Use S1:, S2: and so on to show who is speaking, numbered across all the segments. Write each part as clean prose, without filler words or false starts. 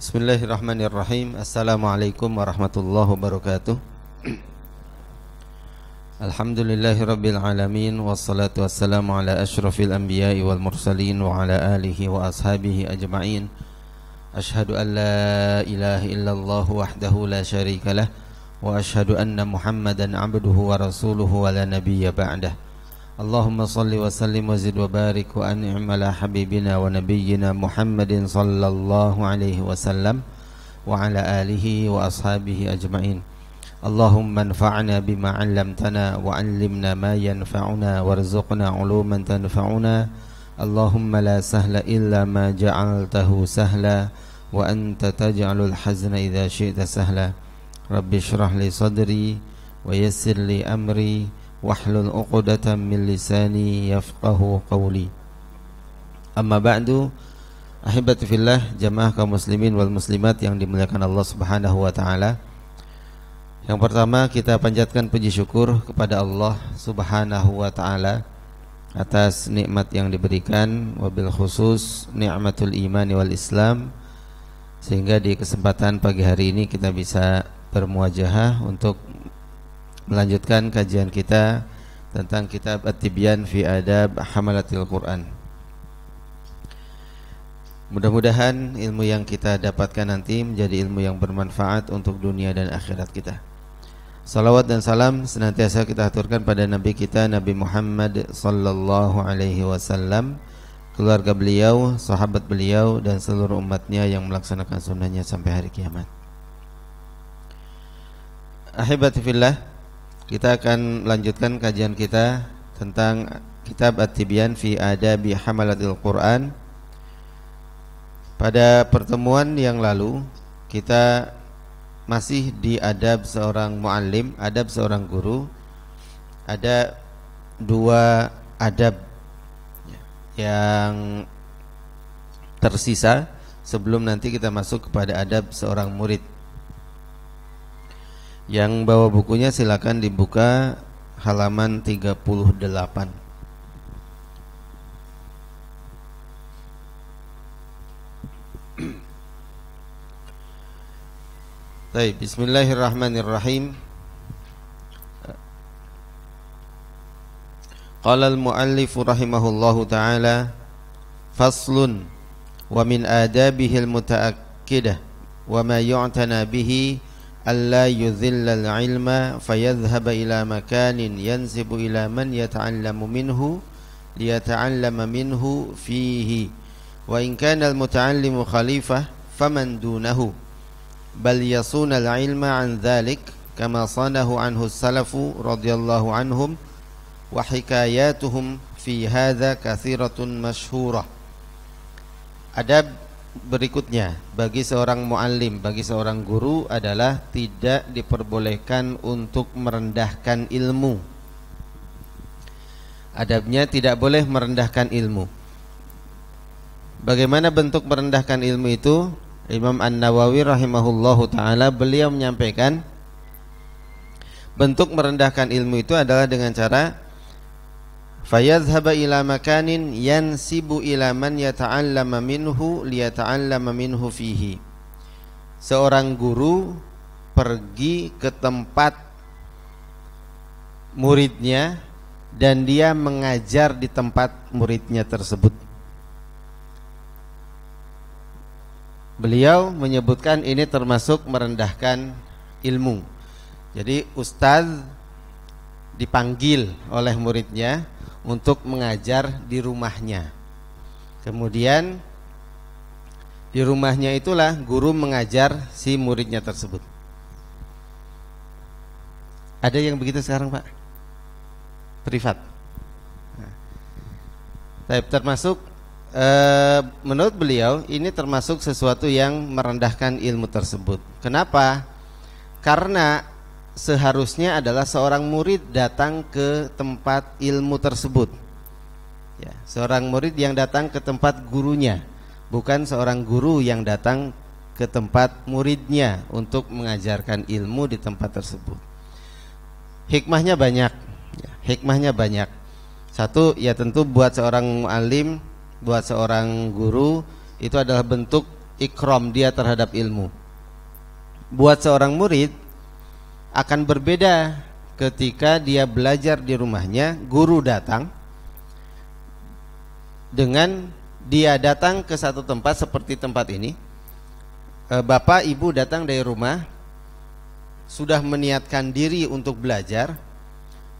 S1: Bismillahirrahmanirrahim. Assalamualaikum warahmatullahi wabarakatuh. Alhamdulillahirabbil alamin wassalatu wassalamu ala asyrafil anbiya'i wal mursalin wa ala alihi wa ashabihi ajma'in. Ashhadu an la ilaha illallah wahdahu la syarikalah wa ashhadu anna Muhammadan abduhu wa rasuluhu wa la nabiyya ba'dah. Allahumma salli wa sallim wa zid wa barik wa an'im ala habibina wa nabiyyina Muhammadin sallallahu alaihi wasallam wa ala alihi wa ashabihi ajma'in. Allahumma anfa'na bima 'allamtana wa 'allimna ma yanfa'una warzuqna 'uluman tanfa'una. Allahumma la sahla illa ma ja'altahu sahla wa anta taj'alul hazna idza syi'ta sahla. Rabbi shrah li sadri wa yassir li amri wahlul 'uqdatam min lisani yafqahu qawli. Amma ba'du, ahibati fillah, jamaah kaum muslimin wal muslimat yang dimuliakan Allah Subhanahu wa taala. Yang pertama, kita panjatkan puji syukur kepada Allah Subhanahu wa taala atas nikmat yang diberikan, wabil khusus nikmatul iman wal Islam, sehingga di kesempatan pagi hari ini kita bisa bermuajahah untuk melanjutkan kajian kita tentang kitab At-Tibyan fi Adab Hamalatil Quran. Mudah-mudahan ilmu yang kita dapatkan nanti menjadi ilmu yang bermanfaat untuk dunia dan akhirat kita. Salawat dan salam senantiasa kita aturkan pada Nabi kita, Nabi Muhammad sallallahu alaihi wasallam, keluarga beliau, sahabat beliau, dan seluruh umatnya yang melaksanakan sunnahnya sampai hari kiamat. Ahibati fillah, kita akan lanjutkan kajian kita tentang kitab At-Tibyan fi Adabi Hamalatil Quran. Pada pertemuan yang lalu kita masih di adab seorang muallim, adab seorang guru. Ada dua adab yang tersisa sebelum nanti kita masuk kepada adab seorang murid. Yang bawa bukunya silakan dibuka halaman 38. Baik, bismillahirrahmanirrahim. Qala al-muallif rahimahullahu ta'ala, faslun wa min adabihi al-mutaakkidah wa ma yu'tana bihi alla yudhilla al-ilma fayadhhaba ila makanin yansibu ila man yata'allamu minhu liyata'allama minhu fihi wa in kana al-muta'allimu khalifah faman dunahu bal yasuna al-ilma an dhalik kama sanahu anhu as-salafu radhiyallahu anhum wa hikayatuhum fi hadha kathiratun masyhurah. Adab berikutnya bagi seorang muallim, bagi seorang guru adalah tidak diperbolehkan untuk merendahkan ilmu. Adabnya tidak boleh merendahkan ilmu. Bagaimana bentuk merendahkan ilmu itu? Imam An-Nawawi rahimahullahu ta'ala, beliau menyampaikan bentuk merendahkan ilmu itu adalah dengan cara fayadhhaba ila makanin yansibu ila man yata'allama minhu liyata'allama minhu fihi. Seorang guru pergi ke tempat muridnya dan dia mengajar di tempat muridnya tersebut. Beliau menyebutkan ini termasuk merendahkan ilmu. Jadi ustadz dipanggil oleh muridnya untuk mengajar di rumahnya. Kemudian di rumahnya itulah guru mengajar si muridnya tersebut. Ada yang begitu sekarang, Pak? Privat. Nah, termasuk menurut beliau ini termasuk sesuatu yang merendahkan ilmu tersebut. Kenapa? Karena seharusnya adalah seorang murid datang ke tempat ilmu tersebut, ya, seorang murid yang datang ke tempat gurunya, bukan seorang guru yang datang ke tempat muridnya untuk mengajarkan ilmu di tempat tersebut. Hikmahnya banyak, ya, hikmahnya banyak. Satu, ya tentu buat seorang muallim, buat seorang guru itu adalah bentuk ikram dia terhadap ilmu. Buat seorang murid akan berbeda ketika dia belajar di rumahnya, guru datang, dengan dia datang ke satu tempat seperti tempat ini. Bapak ibu datang dari rumah, sudah meniatkan diri untuk belajar,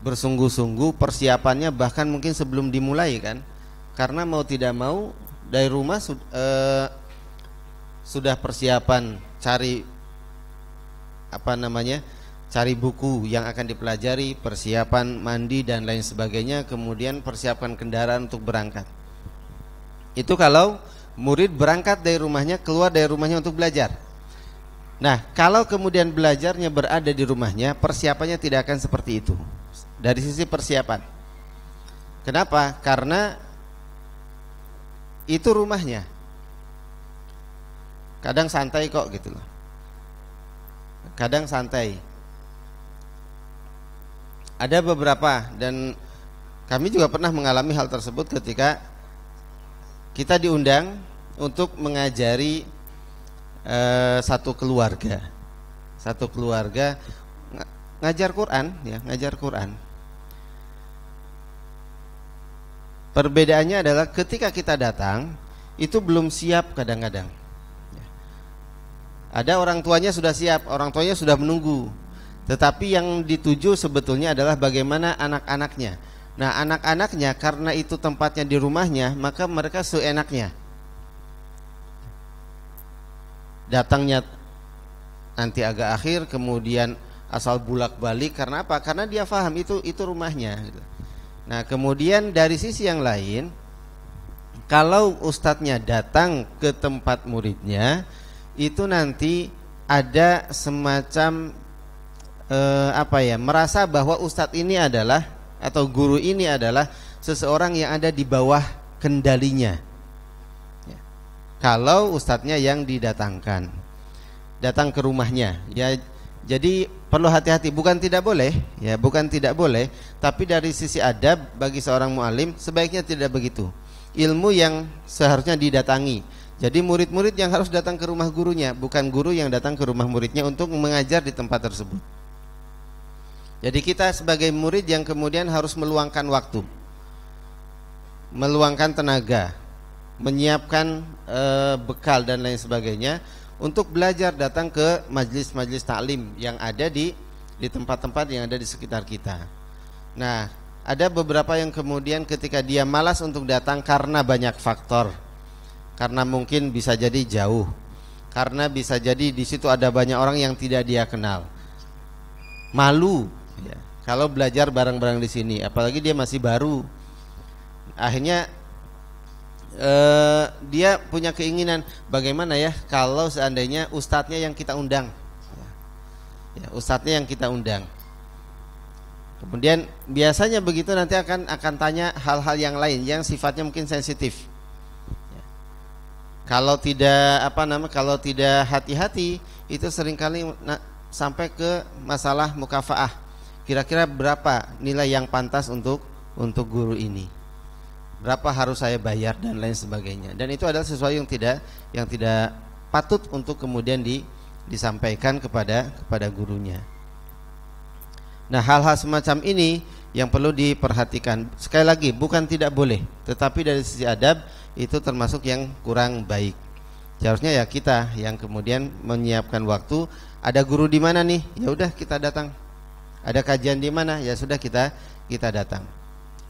S1: bersungguh-sungguh, persiapannya bahkan mungkin sebelum dimulai kan, karena mau tidak mau dari rumah sudah persiapan cari buku yang akan dipelajari, persiapan mandi dan lain sebagainya, kemudian persiapan kendaraan untuk berangkat. Itu kalau murid berangkat dari rumahnya, keluar dari rumahnya untuk belajar. Nah, kalau kemudian belajarnya berada di rumahnya, persiapannya tidak akan seperti itu. Dari sisi persiapan. Kenapa? Karena itu rumahnya. Kadang santai kok gitu loh. Kadang santai. Ada beberapa, dan kami juga pernah mengalami hal tersebut ketika kita diundang untuk mengajari satu keluarga ngajar Quran, ya, ngajar Quran. Perbedaannya adalah ketika kita datang itu belum siap kadang-kadang. Ada orang tuanya sudah siap, orang tuanya sudah menunggu. Tetapi yang dituju sebetulnya adalah bagaimana anak-anaknya. Nah, anak-anaknya karena itu tempatnya di rumahnya, maka mereka seenaknya. Datangnya nanti agak akhir, kemudian asal bulak-balik. Karena apa? Karena dia paham itu rumahnya. Nah, kemudian dari sisi yang lain, kalau ustadznya datang ke tempat muridnya, itu nanti ada semacam merasa bahwa ustadz ini adalah, atau guru ini adalah seseorang yang ada di bawah kendalinya. Ya. Kalau ustadznya yang didatangkan, datang ke rumahnya, ya, jadi perlu hati-hati. Bukan tidak boleh, ya, bukan tidak boleh, tapi dari sisi adab bagi seorang mu'alim sebaiknya tidak begitu. Ilmu yang seharusnya didatangi. Jadi murid-murid yang harus datang ke rumah gurunya, bukan guru yang datang ke rumah muridnya untuk mengajar di tempat tersebut. Jadi kita sebagai murid yang kemudian harus meluangkan waktu, meluangkan tenaga, menyiapkan bekal dan lain sebagainya untuk belajar, datang ke majlis-majlis taklim yang ada di tempat-tempat yang ada di sekitar kita. Nah, ada beberapa yang kemudian ketika dia malas untuk datang karena banyak faktor. Karena mungkin bisa jadi jauh, karena bisa jadi di situ ada banyak orang yang tidak dia kenal. Malu, ya, kalau belajar bareng-bareng di sini, apalagi dia masih baru. Akhirnya dia punya keinginan, bagaimana ya kalau seandainya ustadznya yang kita undang, ya, ustadznya yang kita undang. Kemudian biasanya begitu nanti akan tanya hal-hal yang lain yang sifatnya mungkin sensitif. Ya. Kalau tidak hati-hati, itu seringkali sampai ke masalah mukafaah. Kira-kira berapa nilai yang pantas untuk guru ini? Berapa harus saya bayar dan lain sebagainya. Dan itu adalah sesuatu yang tidak patut untuk kemudian disampaikan kepada gurunya. Nah, hal-hal semacam ini yang perlu diperhatikan. Sekali lagi, bukan tidak boleh, tetapi dari sisi adab itu termasuk yang kurang baik. Seharusnya ya kita yang kemudian menyiapkan waktu. Ada guru di mana nih? Ya udah kita datang. Ada kajian di mana? Ya sudah kita datang.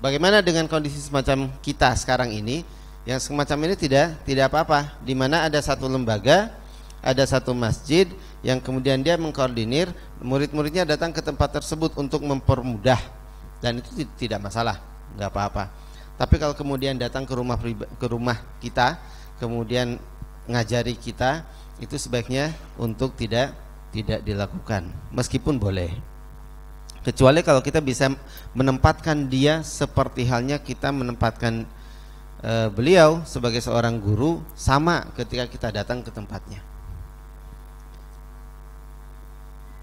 S1: Bagaimana dengan kondisi semacam kita sekarang ini? Yang semacam ini tidak apa-apa. Di mana ada satu lembaga, ada satu masjid yang kemudian dia mengkoordinir murid-muridnya datang ke tempat tersebut untuk mempermudah, dan itu tidak masalah, nggak apa-apa. Tapi kalau kemudian datang ke rumah kita, kemudian ngajari kita, itu sebaiknya untuk tidak dilakukan, meskipun boleh. Kecuali kalau kita bisa menempatkan dia seperti halnya kita menempatkan beliau sebagai seorang guru, sama ketika kita datang ke tempatnya.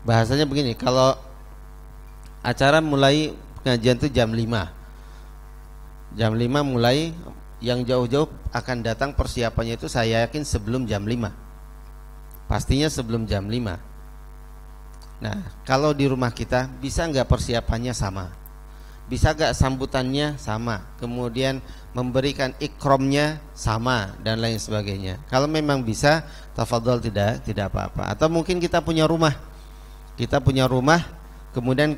S1: Bahasanya begini, kalau acara mulai pengajian itu jam 5 mulai, yang jauh-jauh akan datang persiapannya itu saya yakin sebelum jam 5. pastinya sebelum jam 5. Nah, kalau di rumah kita bisa nggak persiapannya sama? Bisa nggak sambutannya sama? Kemudian memberikan ikromnya sama dan lain sebagainya. Kalau memang bisa, tafadhol, tidak apa-apa. Atau mungkin kita punya rumah, kemudian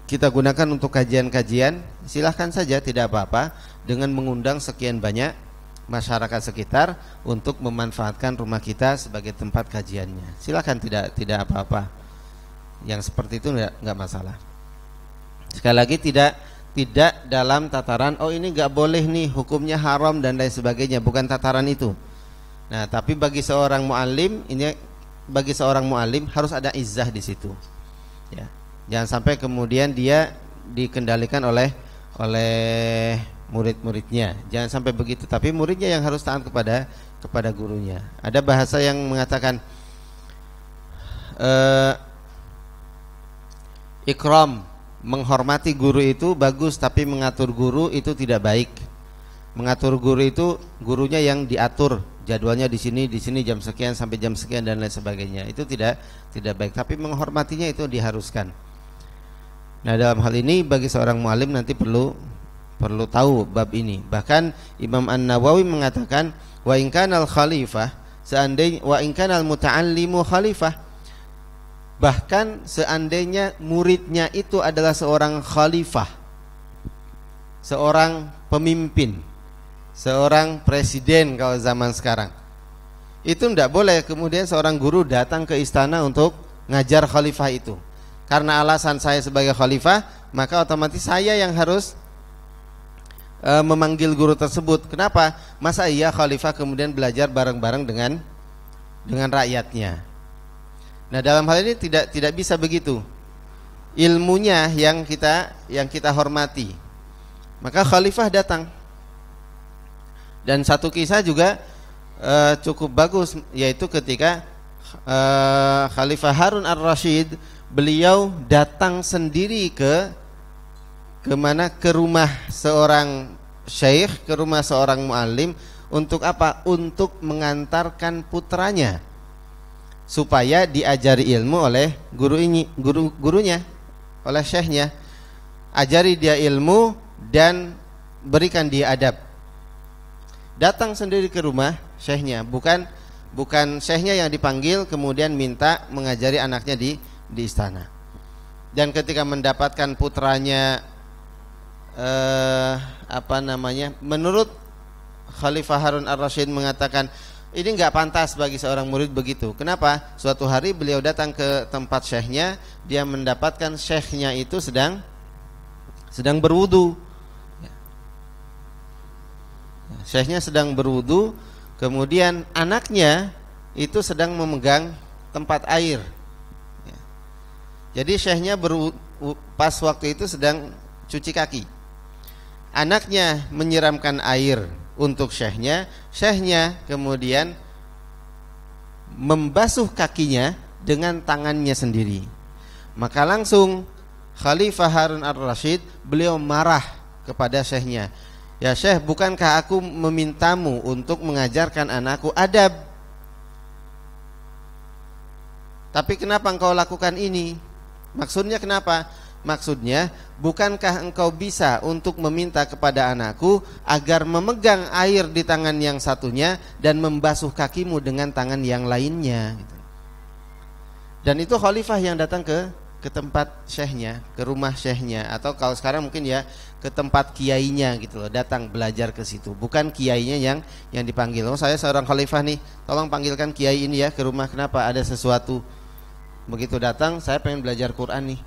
S1: kita gunakan untuk kajian-kajian, silahkan saja, tidak apa-apa, dengan mengundang sekian banyak masyarakat sekitar untuk memanfaatkan rumah kita sebagai tempat kajiannya. Silahkan, tidak apa-apa. Yang seperti itu nggak masalah. Sekali lagi tidak dalam tataran ini nggak boleh nih, hukumnya haram dan lain sebagainya, bukan tataran itu. Nah, tapi bagi seorang muallim harus ada izzah di situ. Ya. Jangan sampai kemudian dia dikendalikan oleh murid-muridnya. Jangan sampai begitu, tapi muridnya yang harus taat kepada gurunya. Ada bahasa yang mengatakan ikram, menghormati guru itu bagus, tapi mengatur guru itu tidak baik. Mengatur guru itu gurunya yang diatur, jadwalnya di sini jam sekian sampai jam sekian dan lain sebagainya. Itu tidak baik, tapi menghormatinya itu diharuskan. Nah, dalam hal ini bagi seorang muallim nanti perlu tahu bab ini. Bahkan Imam An-Nawawi mengatakan wa in kanal khalifah, seandainya wa in kanal muta'allimu khalifah, bahkan seandainya muridnya itu adalah seorang khalifah, seorang pemimpin, seorang presiden kalau zaman sekarang, itu tidak boleh kemudian seorang guru datang ke istana untuk ngajar khalifah itu. Karena alasan saya sebagai khalifah, maka otomatis saya yang harus memanggil guru tersebut. Kenapa? Masa iya khalifah kemudian belajar bareng-bareng dengan rakyatnya? Nah, dalam hal ini tidak bisa begitu. Ilmunya yang kita hormati. Maka khalifah datang. Dan satu kisah juga cukup bagus, yaitu ketika Khalifah Harun ar-Rasyid, beliau datang sendiri ke rumah seorang syekh, ke rumah seorang muallim. Untuk apa? Untuk mengantarkan putranya supaya diajari ilmu oleh gurunya, oleh syekhnya. Ajari dia ilmu dan berikan dia adab. Datang sendiri ke rumah syekhnya, bukan syekhnya yang dipanggil kemudian minta mengajari anaknya di istana. Dan ketika mendapatkan putranya menurut Khalifah Harun ar-Rasyid mengatakan, ini enggak pantas bagi seorang murid begitu. Kenapa? Suatu hari beliau datang ke tempat syekhnya, dia mendapatkan syekhnya itu sedang berwudu. Syekhnya sedang berwudu, kemudian anaknya itu sedang memegang tempat air. Jadi syekhnya pas waktu itu sedang cuci kaki. Anaknya menyiramkan air untuk syekhnya kemudian membasuh kakinya dengan tangannya sendiri. Maka langsung Khalifah Harun ar-Rasyid, beliau marah kepada syekhnya. Ya syekh, bukankah aku memintamu untuk mengajarkan anakku adab? Tapi kenapa engkau lakukan ini? Maksudnya kenapa? Maksudnya, bukankah engkau bisa untuk meminta kepada anakku agar memegang air di tangan yang satunya dan membasuh kakimu dengan tangan yang lainnya? Dan itu khalifah yang datang ke tempat syekhnya, ke rumah syekhnya, atau kalau sekarang mungkin ya ke tempat kiainya gitu loh, datang belajar ke situ. Bukan kiainya yang dipanggil. Saya seorang khalifah nih, tolong panggilkan kiai ini ya ke rumah. Kenapa? Ada sesuatu. Begitu datang, saya pengen belajar Quran nih.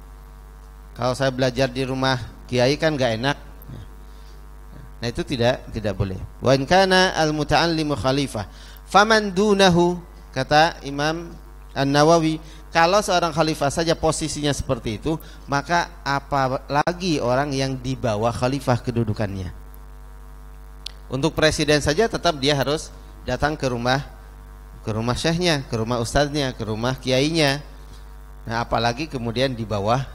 S1: Kalau saya belajar di rumah kiai kan gak enak. Nah, itu tidak boleh. Wa in kana al-muta'allimu khalifah faman dunahu, kata Imam An-Nawawi, kalau seorang khalifah saja posisinya seperti itu, maka apalagi orang yang di bawah khalifah kedudukannya. Untuk presiden saja tetap dia harus datang ke rumah syekhnya, ke rumah ustadznya, ke rumah kiainya. Nah, apalagi kemudian di bawah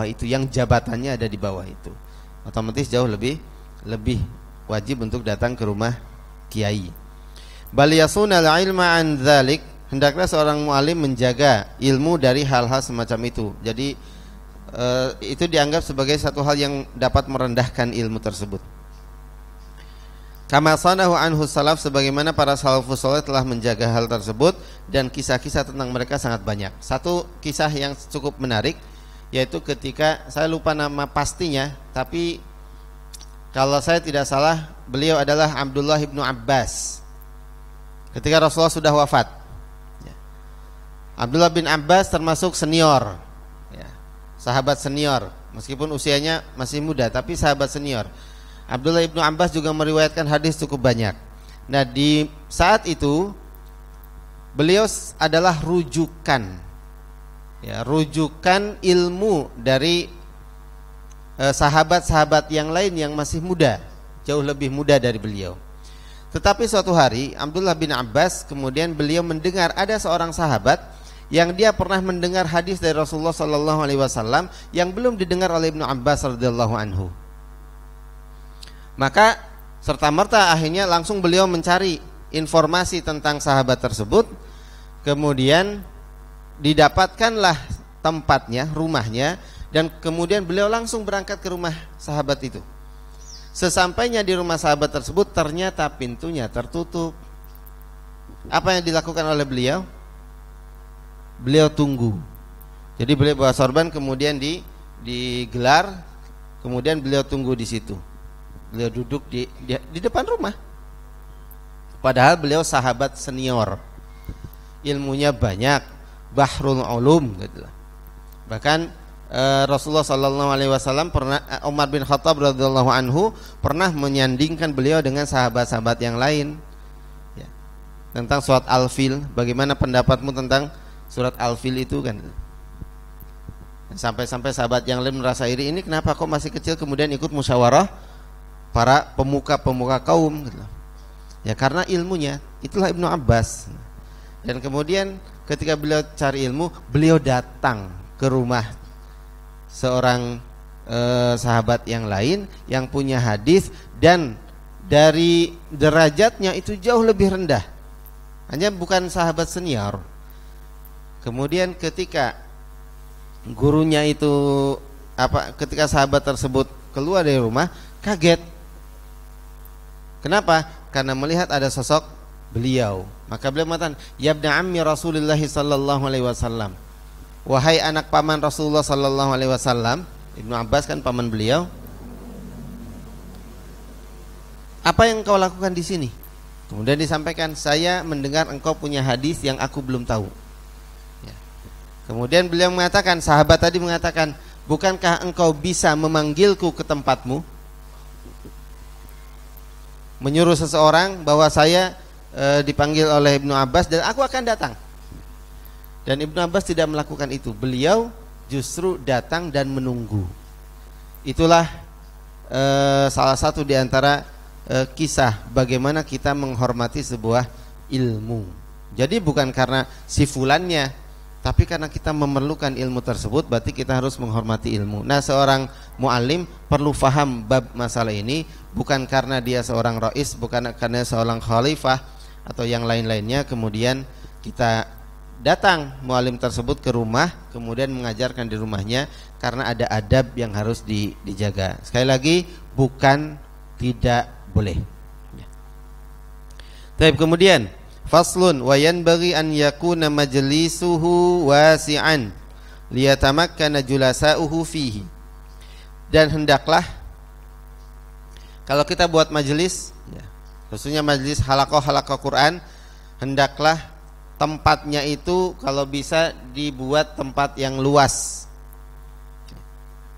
S1: itu, yang jabatannya ada di bawah itu, otomatis jauh lebih wajib untuk datang ke rumah kiai. Bal yasunal ilma an dzalik, hendaklah seorang mu'alim menjaga ilmu dari hal-hal semacam itu. Jadi itu dianggap sebagai satu hal yang dapat merendahkan ilmu tersebut. Kama sanahu anhu salaf, sebagaimana para salafus saleh telah menjaga hal tersebut, dan kisah-kisah tentang mereka sangat banyak. Satu kisah yang cukup menarik, yaitu ketika, saya lupa nama pastinya, tapi kalau saya tidak salah beliau adalah Abdullah ibnu Abbas. Ketika Rasulullah sudah wafat, Abdullah bin Abbas termasuk senior, sahabat senior, meskipun usianya masih muda, tapi sahabat senior. Abdullah ibnu Abbas juga meriwayatkan hadis cukup banyak. Nah, di saat itu beliau adalah rujukan, rujukan ilmu dari sahabat-sahabat yang lain yang masih muda, jauh lebih muda dari beliau. Tetapi suatu hari Abdullah bin Abbas kemudian beliau mendengar ada seorang sahabat yang dia pernah mendengar hadis dari Rasulullah sallallahu alaihi wasallam yang belum didengar oleh Ibnu Abbas radhiyallahu anhu. Maka serta-merta akhirnya langsung beliau mencari informasi tentang sahabat tersebut. Kemudian didapatkanlah tempatnya, rumahnya, dan kemudian beliau langsung berangkat ke rumah sahabat itu. Sesampainya di rumah sahabat tersebut, ternyata pintunya tertutup. Apa yang dilakukan oleh beliau? Beliau tunggu. Jadi beliau bawa sorban, kemudian digelar, kemudian beliau tunggu di situ. Beliau duduk di depan rumah. Padahal beliau sahabat senior, ilmunya banyak, bahrul ulum gitu. Bahkan Rasulullah sallallahu alaihi wasallam pernah, Umar bin Khattab radhiyallahu anhu pernah menyandingkan beliau dengan sahabat-sahabat yang lain, tentang surat Al-Fil. Bagaimana pendapatmu tentang surat Al-Fil itu kan? Sampai-sampai sahabat yang lain merasa iri, ini kenapa kok masih kecil kemudian ikut musyawarah para pemuka-pemuka kaum gitu. Ya karena ilmunya. Itulah Ibnu Abbas. Dan kemudian ketika beliau cari ilmu, beliau datang ke rumah seorang sahabat yang lain yang punya hadis, dan dari derajatnya itu jauh lebih rendah, hanya bukan sahabat senior. Kemudian ketika gurunya itu ketika sahabat tersebut keluar dari rumah, kaget. Kenapa? Karena melihat ada sosok beliau. Maka beliau mengatakan, "Ya ibna ammi Rasulullah sallallahu alaihi wasallam." Wahai anak paman Rasulullah sallallahu alaihi wasallam. Ibnu Abbas kan paman beliau. Apa yang kau lakukan di sini? Kemudian disampaikan, saya mendengar engkau punya hadis yang aku belum tahu. Kemudian beliau mengatakan, sahabat tadi mengatakan, bukankah engkau bisa memanggilku ke tempatmu? Menyuruh seseorang bahwa saya dipanggil oleh Ibnu Abbas dan aku akan datang. Dan Ibnu Abbas tidak melakukan itu. Beliau justru datang dan menunggu. Itulah salah satu di antara kisah bagaimana kita menghormati sebuah ilmu. Jadi bukan karena si fulannya, tapi karena kita memerlukan ilmu tersebut, berarti kita harus menghormati ilmu. Nah, seorang mu'alim perlu faham bab masalah ini, bukan karena dia seorang rais, bukan karena seorang khalifah atau yang lain-lainnya, kemudian kita datang mu'alim tersebut ke rumah, kemudian mengajarkan di rumahnya, karena ada adab yang harus dijaga. Sekali lagi, bukan tidak boleh. Baik, kemudian faslun wa yanbaghi an yakuna majlisuhu wasi'an liyatamakkana julasa'uhu fihi. Dan hendaklah kalau kita buat majelis, khususnya majelis halaqah Quran, hendaklah tempatnya itu kalau bisa dibuat tempat yang luas.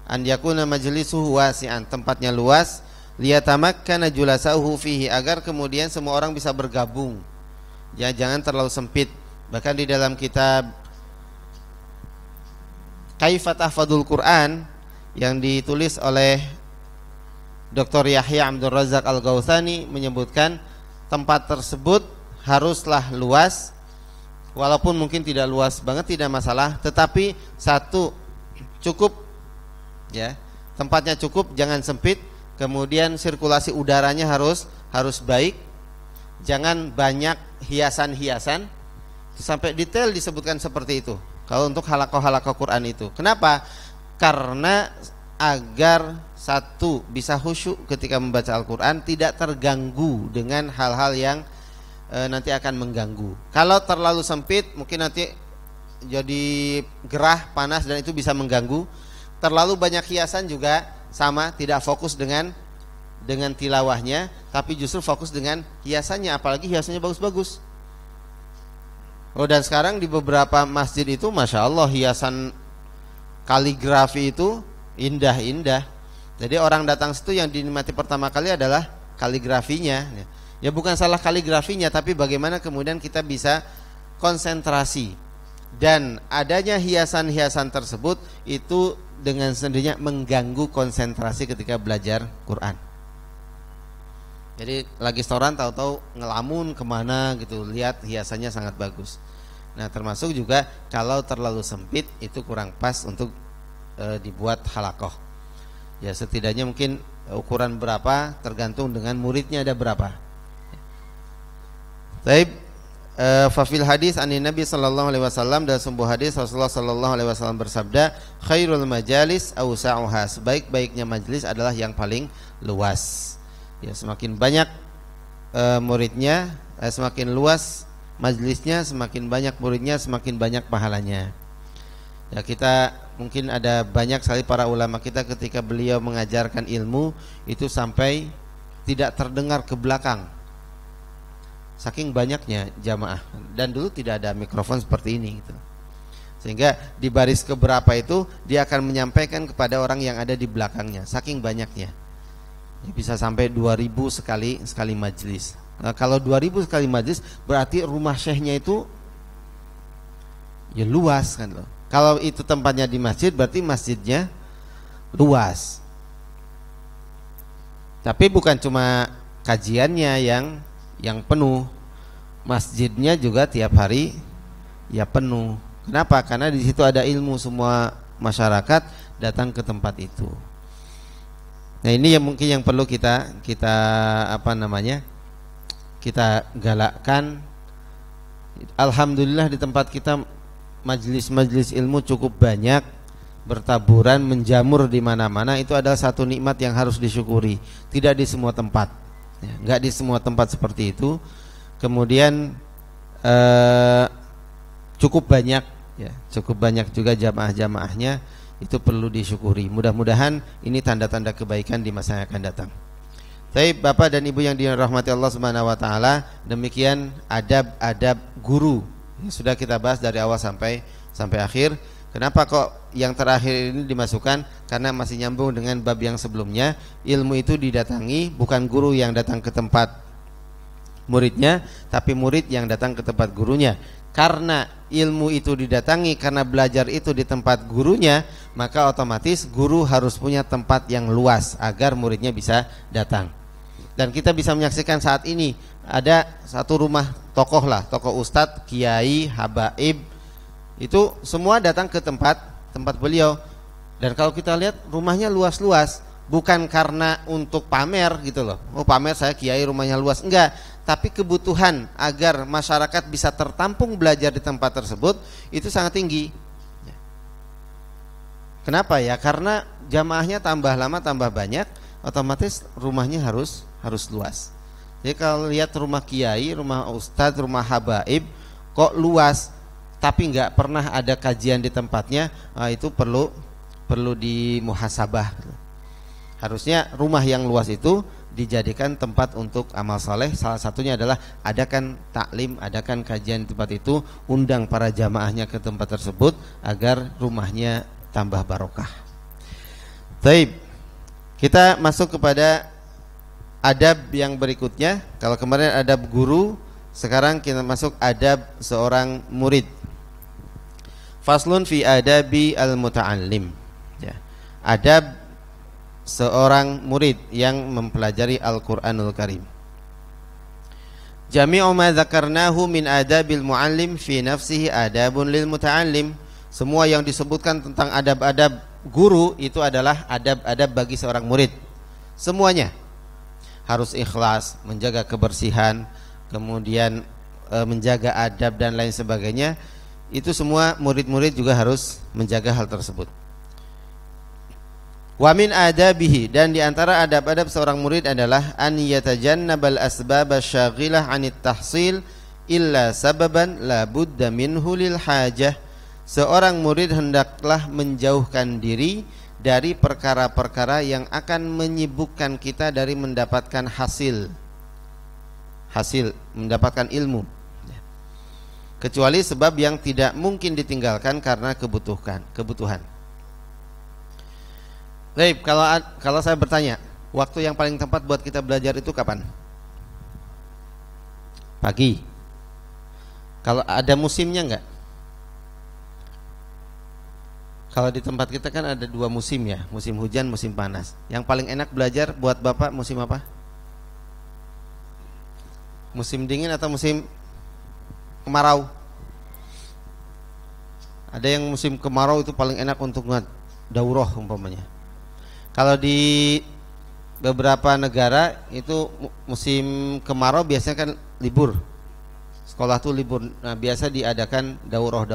S1: An yakuna majlisuhu wasi'an, tempatnya luas, liyatamakkana julasa'uhu fihi, agar kemudian semua orang bisa bergabung. Ya, jangan terlalu sempit. Bahkan di dalam kitab Kaifa Tahfadzul Quran yang ditulis oleh Dr. Yahya Abdul Razak Al-Ghautsani menyebutkan tempat tersebut haruslah luas, walaupun mungkin tidak luas banget tidak masalah, tetapi satu cukup, ya, tempatnya cukup, jangan sempit. Kemudian sirkulasi udaranya harus baik. Jangan banyak hiasan-hiasan Sampai detail disebutkan seperti itu. Kalau untuk halakoh Quran itu. Kenapa? Karena agar satu bisa khusyuk ketika membaca Al-Quran, tidak terganggu dengan hal-hal yang nanti akan mengganggu. Kalau terlalu sempit mungkin nanti jadi gerah, panas, dan itu bisa mengganggu. Terlalu banyak hiasan juga sama, tidak fokus dengan tilawahnya, tapi justru fokus dengan hiasannya, apalagi hiasannya bagus-bagus. Oh, dan sekarang di beberapa masjid itu Masya Allah hiasan kaligrafi itu indah-indah. Jadi orang datang situ yang dinikmati pertama kali adalah kaligrafinya. Ya bukan salah kaligrafinya, tapi bagaimana kemudian kita bisa konsentrasi. Dan adanya hiasan-hiasan tersebut itu dengan sendirinya mengganggu konsentrasi ketika belajar Quran. Jadi lagi setoran tahu-tahu ngelamun kemana gitu, lihat hiasannya sangat bagus. Nah, termasuk juga kalau terlalu sempit itu kurang pas untuk dibuat halakoh. Ya setidaknya mungkin ukuran berapa tergantung dengan muridnya ada berapa. Baik, fafil hadis anin Nabi sallallahu alaihi wasallam, dan sebuah hadis Rasulullah sallallahu alaihi wasallam bersabda, khairul majalis awsa'uha, sebaik-baiknya majelis adalah yang paling luas. Ya, semakin banyak muridnya, semakin luas majelisnya, semakin banyak muridnya, semakin banyak pahalanya. Ya, kita mungkin ada banyak sekali para ulama kita ketika beliau mengajarkan ilmu itu sampai tidak terdengar ke belakang. Saking banyaknya jamaah, dan dulu tidak ada mikrofon seperti ini gitu. Sehingga di baris keberapa itu dia akan menyampaikan kepada orang yang ada di belakangnya, saking banyaknya. Bisa sampai 2000 sekali majelis. Nah, kalau 2000 sekali majelis berarti rumah syekhnya itu ya luas kan loh. Kalau itu tempatnya di masjid berarti masjidnya luas. Tapi bukan cuma kajiannya yang penuh, masjidnya juga tiap hari ya penuh. Kenapa? Karena di situ ada ilmu, semua masyarakat datang ke tempat itu. Nah, ini yang mungkin yang perlu kita kita galakkan. Alhamdulillah di tempat kita majelis-majelis ilmu cukup banyak, bertaburan, menjamur di mana-mana. Itu adalah satu nikmat yang harus disyukuri. Tidak di semua tempat. Ya, enggak di semua tempat seperti itu. Kemudian cukup banyak ya, cukup banyak juga jamaah-jamaahnya, itu perlu disyukuri. Mudah-mudahan ini tanda-tanda kebaikan di masa yang akan datang. Baik Bapak dan Ibu yang dirahmati Allah Subhanahu wa taala, demikian adab-adab guru yang sudah kita bahas dari awal sampai akhir. Kenapa kok yang terakhir ini dimasukkan? Karena masih nyambung dengan bab yang sebelumnya. Ilmu itu didatangi, bukan guru yang datang ke tempat muridnya, tapi murid yang datang ke tempat gurunya. Karena ilmu itu didatangi, karena belajar itu di tempat gurunya, maka otomatis guru harus punya tempat yang luas agar muridnya bisa datang. Dan kita bisa menyaksikan saat ini ada satu rumah tokoh lah, tokoh ustadz, kiai, habaib, itu semua datang ke tempat beliau. Dan kalau kita lihat rumahnya luas-luas, bukan karena untuk pamer gitu loh. Oh pamer saya kiai rumahnya luas, enggak. Tapi kebutuhan agar masyarakat bisa tertampung belajar di tempat tersebut itu sangat tinggi. Kenapa ya? Karena jamaahnya tambah lama tambah banyak, otomatis rumahnya harus luas. Jadi kalau lihat rumah kiai, rumah ustadz, rumah habaib kok luas, tapi nggak pernah ada kajian di tempatnya, itu perlu dimuhasabah. Harusnya rumah yang luas itu dijadikan tempat untuk amal saleh. Salah satunya adalah adakan taklim, adakan kajian di tempat itu, undang para jamaahnya ke tempat tersebut agar rumahnya tambah barokah. Baik, kita masuk kepada adab yang berikutnya. Kalau kemarin adab guru, sekarang kita masuk adab seorang murid. Faslun fi adabi al-muta'allim. Ya. Adab seorang murid yang mempelajari Al-Qur'anul Karim. Jami'u ma dzakarnahu min adabil muallim fi nafsihi adabun lil muta'allim. Semua yang disebutkan tentang adab-adab guru itu adalah adab-adab bagi seorang murid. Semuanya harus ikhlas, menjaga kebersihan, kemudian menjaga adab dan lain sebagainya, itu semua murid-murid juga harus menjaga hal tersebut. Wa min adabihi, dan di antara adab-adab seorang murid adalah an yatajannabal asbab asy-syaghilah 'anit tahsil illa sababan la budda minhu lil hajah. Seorang murid hendaklah menjauhkan diri dari perkara-perkara yang akan menyibukkan kita dari mendapatkan hasil mendapatkan ilmu, kecuali sebab yang tidak mungkin ditinggalkan karena kebutuhan. Baik, kalau saya bertanya, waktu yang paling tepat buat kita belajar itu kapan? Pagi. Kalau ada musimnya enggak? Kalau di tempat kita kan ada 2 musim ya, musim hujan, musim panas. Yang paling enak belajar buat Bapak musim apa? Musim dingin atau musim kemarau? Ada yang musim kemarau itu paling enak untuk daurah umpamanya. Kalau di beberapa negara itu musim kemarau biasanya kan libur, sekolah tuh libur. Nah, biasa diadakan daurah.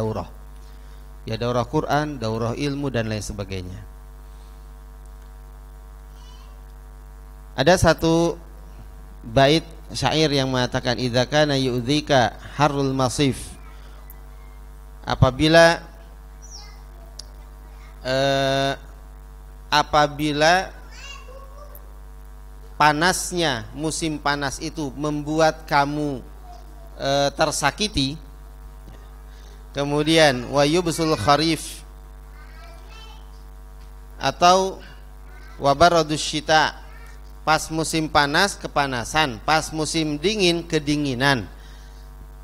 S1: Ya, daurah Quran, daurah ilmu dan lain sebagainya. Ada satu bait syair yang mengatakan idza kana yu'dzika harrul masif, apabila panasnya musim panas itu membuat kamu tersakiti, kemudian wayubsul kharif atau wabaradus syita, pas musim panas kepanasan, pas musim dingin kedinginan,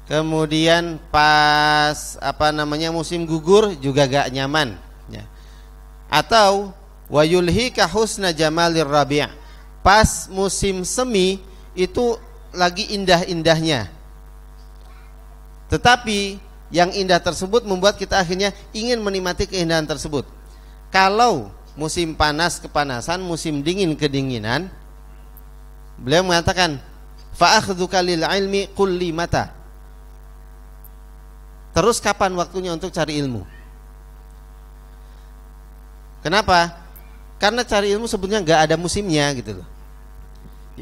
S1: kemudian pas musim gugur juga gak nyaman ya. Atau wayulhika husna jamalir rabi', pas musim semi itu lagi indah-indahnya, tetapi yang indah tersebut membuat kita akhirnya ingin menikmati keindahan tersebut. Kalau musim panas kepanasan, musim dingin kedinginan, beliau mengatakan fa akhdhuka lil ilmi kulli mata, terus kapan waktunya untuk cari ilmu? Kenapa? Karena cari ilmu sebetulnya nggak ada musimnya gitu loh.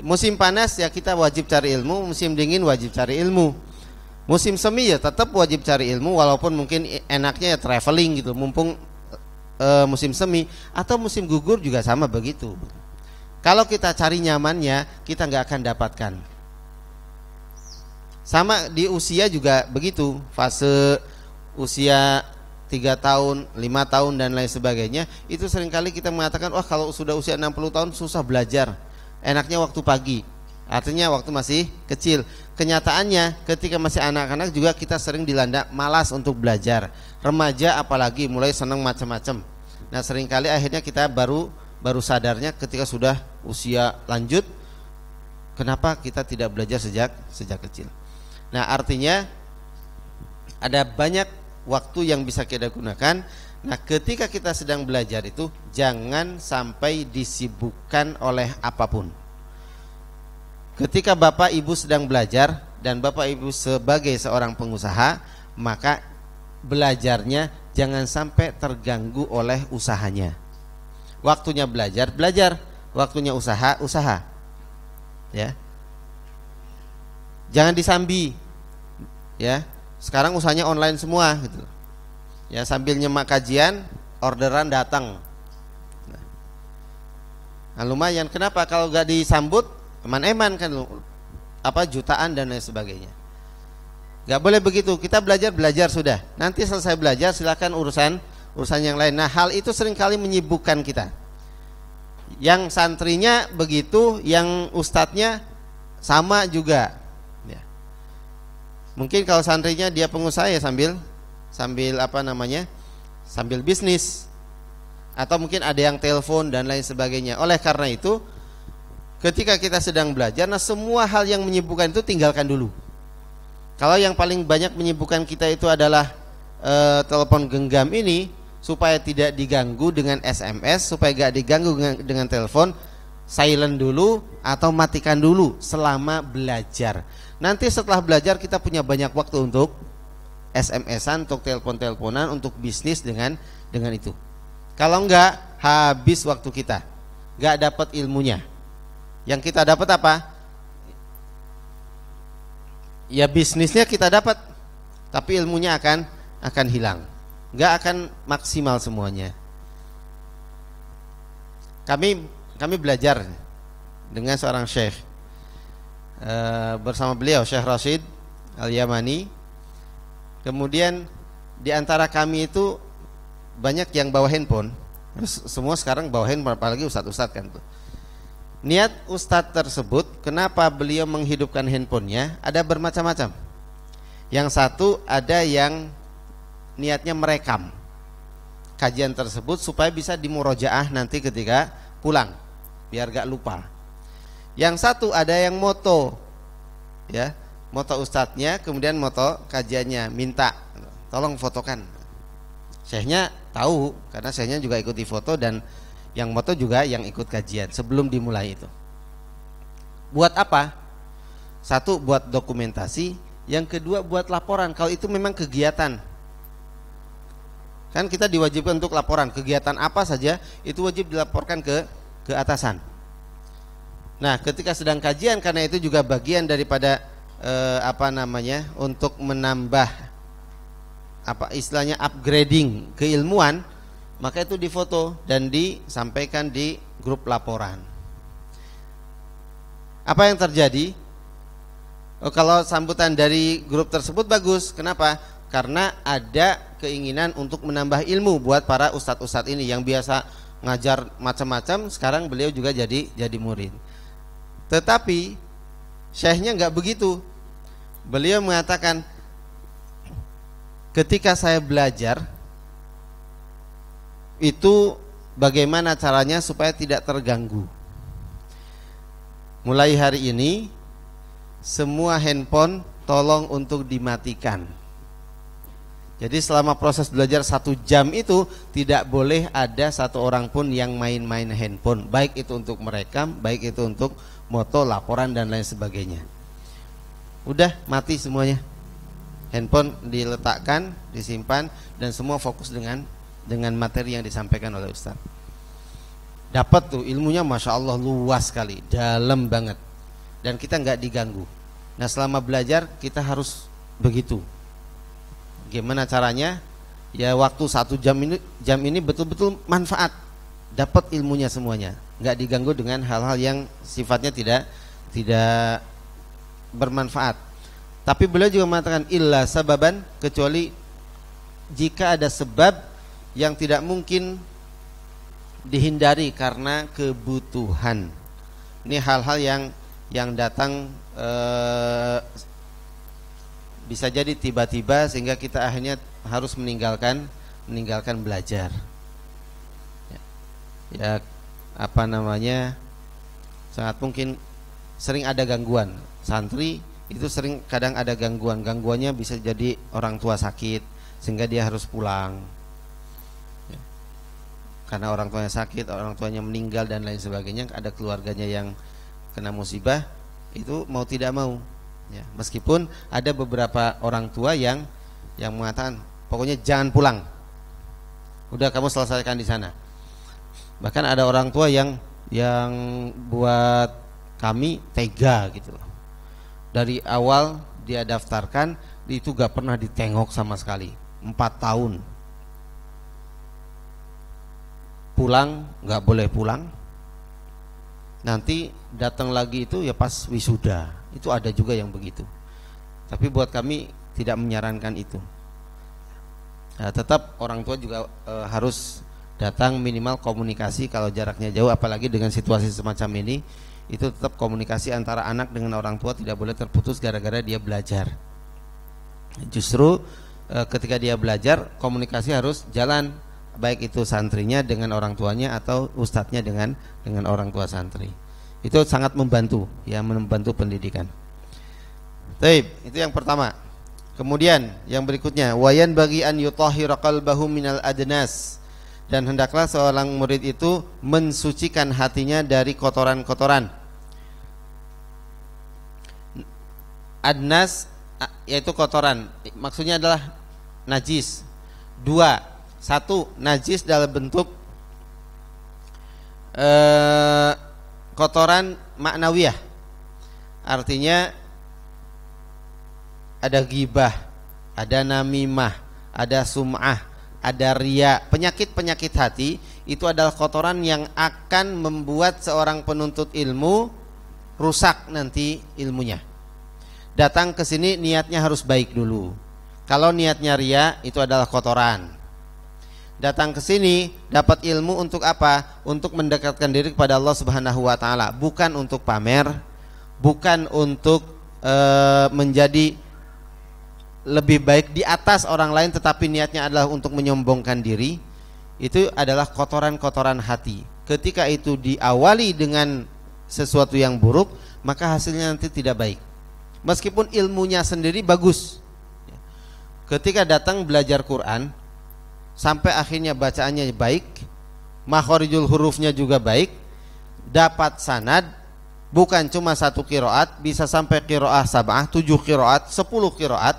S1: Musim panas ya kita wajib cari ilmu, musim dingin wajib cari ilmu. Musim semi ya tetap wajib cari ilmu, walaupun mungkin enaknya ya traveling gitu mumpung musim semi, atau musim gugur juga sama begitu. Kalau kita cari nyamannya, kita nggak akan dapatkan. Sama di usia juga begitu, fase usia 3 tahun, 5 tahun dan lain sebagainya, itu seringkali kita mengatakan, wah kalau sudah usia 60 tahun susah belajar, enaknya waktu pagi, artinya waktu masih kecil. Kenyataannya ketika masih anak-anak juga kita sering dilanda malas untuk belajar. Remaja apalagi mulai senang macam-macam. Nah seringkali akhirnya kita baru sadarnya ketika sudah usia lanjut, kenapa kita tidak belajar sejak kecil. Nah artinya ada banyak waktu yang bisa kita gunakan. Nah ketika kita sedang belajar itu jangan sampai disibukkan oleh apapun. Ketika Bapak Ibu sedang belajar dan Bapak Ibu sebagai seorang pengusaha, maka belajarnya jangan sampai terganggu oleh usahanya. Waktunya belajar, waktunya usaha. Ya. Jangan disambi. Ya. Sekarang usahanya online semua gitu. Ya, sambil nyemak kajian, orderan datang. Nah, lumayan. Kenapa? Kalau gak disambut, eman-eman kan, jutaan dan lain sebagainya. Gak boleh begitu. Kita belajar sudah. Nanti selesai belajar silakan urusan yang lain. Nah, hal itu seringkali menyibukkan kita. Yang santrinya begitu, yang ustadznya sama juga. Ya. Mungkin kalau santrinya dia pengusaha ya sambil sambil bisnis, atau mungkin ada yang telepon dan lain sebagainya. Oleh karena itu, ketika kita sedang belajar, nah semua hal yang menyibukkan itu tinggalkan dulu. Kalau yang paling banyak menyibukkan kita itu adalah telepon genggam ini, supaya tidak diganggu dengan SMS, supaya gak diganggu dengan telepon, silent dulu atau matikan dulu selama belajar. Nanti setelah belajar kita punya banyak waktu untuk SMS-an, untuk telepon-teleponan, untuk bisnis dengan itu. Kalau enggak, habis waktu kita, enggak dapat ilmunya. Yang kita dapat apa? Ya bisnisnya kita dapat, tapi ilmunya akan hilang, enggak akan maksimal semuanya. Kami belajar dengan seorang syekh, bersama beliau Syekh Rashid Al-Yamani. Kemudian di antara kami itu banyak yang bawa handphone. Semua sekarang bawa handphone, apalagi ustadz-ustadz kan tuh. Niat ustadz tersebut, kenapa beliau menghidupkan handphonenya, ada bermacam-macam. Yang satu, ada yang niatnya merekam kajian tersebut supaya bisa dimurojaah nanti ketika pulang, biar gak lupa. Yang satu, ada yang moto, ya, moto ustadznya, kemudian moto kajiannya, minta tolong fotokan. Syekhnya tahu karena syekhnya juga ikut foto, dan yang moto juga yang ikut kajian sebelum dimulai itu. Buat apa? Satu, buat dokumentasi. Yang kedua, buat laporan. Kalau itu memang kegiatan, kan kita diwajibkan untuk laporan. Kegiatan apa saja itu wajib dilaporkan ke atasan. Nah, ketika sedang kajian, karena itu juga bagian daripada untuk menambah istilahnya upgrading keilmuan, maka itu difoto dan disampaikan di grup laporan. Apa yang terjadi? Kalau sambutan dari grup tersebut bagus. Kenapa? Karena ada keinginan untuk menambah ilmu buat para ustadz-ustadz ini yang biasa ngajar macam-macam, sekarang beliau juga jadi murid. Tetapi syekhnya enggak begitu. Beliau mengatakan, ketika saya belajar itu bagaimana caranya supaya tidak terganggu. Mulai hari ini semua handphone tolong untuk dimatikan. Jadi selama proses belajar 1 jam itu tidak boleh ada satu orang pun yang main-main handphone, baik itu untuk merekam, baik itu untuk moto, laporan dan lain sebagainya. Udah mati semuanya. Handphone diletakkan, disimpan, dan semua fokus dengan materi yang disampaikan oleh Ustaz. Dapat tuh ilmunya, masya Allah luas sekali, dalam banget, dan kita nggak diganggu. Nah, selama belajar kita harus begitu. Gimana caranya? Ya waktu 1 jam ini betul-betul manfaat, dapat ilmunya semuanya, nggak diganggu dengan hal-hal yang sifatnya tidak bermanfaat. Tapi beliau juga mengatakan illa sababan, kecuali jika ada sebab yang tidak mungkin dihindari karena kebutuhan. Ini hal-hal yang datang bisa jadi tiba-tiba sehingga kita akhirnya harus meninggalkan belajar. Ya sangat mungkin sering ada gangguan. Santri itu sering kadang ada gangguannya bisa jadi orang tua sakit sehingga dia harus pulang. Karena orang tuanya sakit, orang tuanya meninggal dan lain sebagainya, ada keluarganya yang kena musibah, itu mau tidak mau. Ya, meskipun ada beberapa orang tua yang mengatakan pokoknya jangan pulang, udah kamu selesaikan di sana. Bahkan ada orang tua yang buat kami tega gitu loh. Dari awal dia daftarkan itu gak pernah ditengok sama sekali, 4 tahun. Pulang gak boleh pulang, nanti datang lagi itu ya pas wisuda. Itu ada juga yang begitu. Tapi buat kami tidak menyarankan itu. Nah, tetap orang tua juga harus datang, minimal komunikasi kalau jaraknya jauh, apalagi dengan situasi semacam ini. Itu tetap komunikasi antara anak dengan orang tua tidak boleh terputus gara-gara dia belajar. Justru ketika dia belajar, komunikasi harus jalan, baik itu santrinya dengan orang tuanya atau ustadznya dengan orang tua santri. Itu sangat membantu, ya, membantu pendidikan. Taib, itu yang pertama. Kemudian yang berikutnya, wayan bagi an yutahhira qalbahu minal adnas, dan hendaklah seorang murid itu mensucikan hatinya dari kotoran-kotoran. adnas yaitu kotoran, maksudnya adalah najis. 2, 1 najis dalam bentuk kotoran maknawiyah, artinya ada ghibah, ada namimah, ada sum'ah, ada riya. Penyakit-penyakit hati itu adalah kotoran yang akan membuat seorang penuntut ilmu rusak nanti ilmunya. Datang ke sini niatnya harus baik dulu. Kalau niatnya riya itu adalah kotoran. Datang ke sini dapat ilmu untuk apa? Untuk mendekatkan diri kepada Allah Subhanahu wa taala, bukan untuk pamer, bukan untuk menjadi lebih baik di atas orang lain, tetapi niatnya adalah untuk menyombongkan diri. Itu adalah kotoran-kotoran hati. Ketika itu diawali dengan sesuatu yang buruk, maka hasilnya nanti tidak baik. Meskipun ilmunya sendiri bagus, ketika datang belajar Quran sampai akhirnya bacaannya baik, makharijul hurufnya juga baik, dapat sanad, bukan cuma 1 qiraat, bisa sampai qiraah sab'ah, 7 qiraat, 10 qiraat.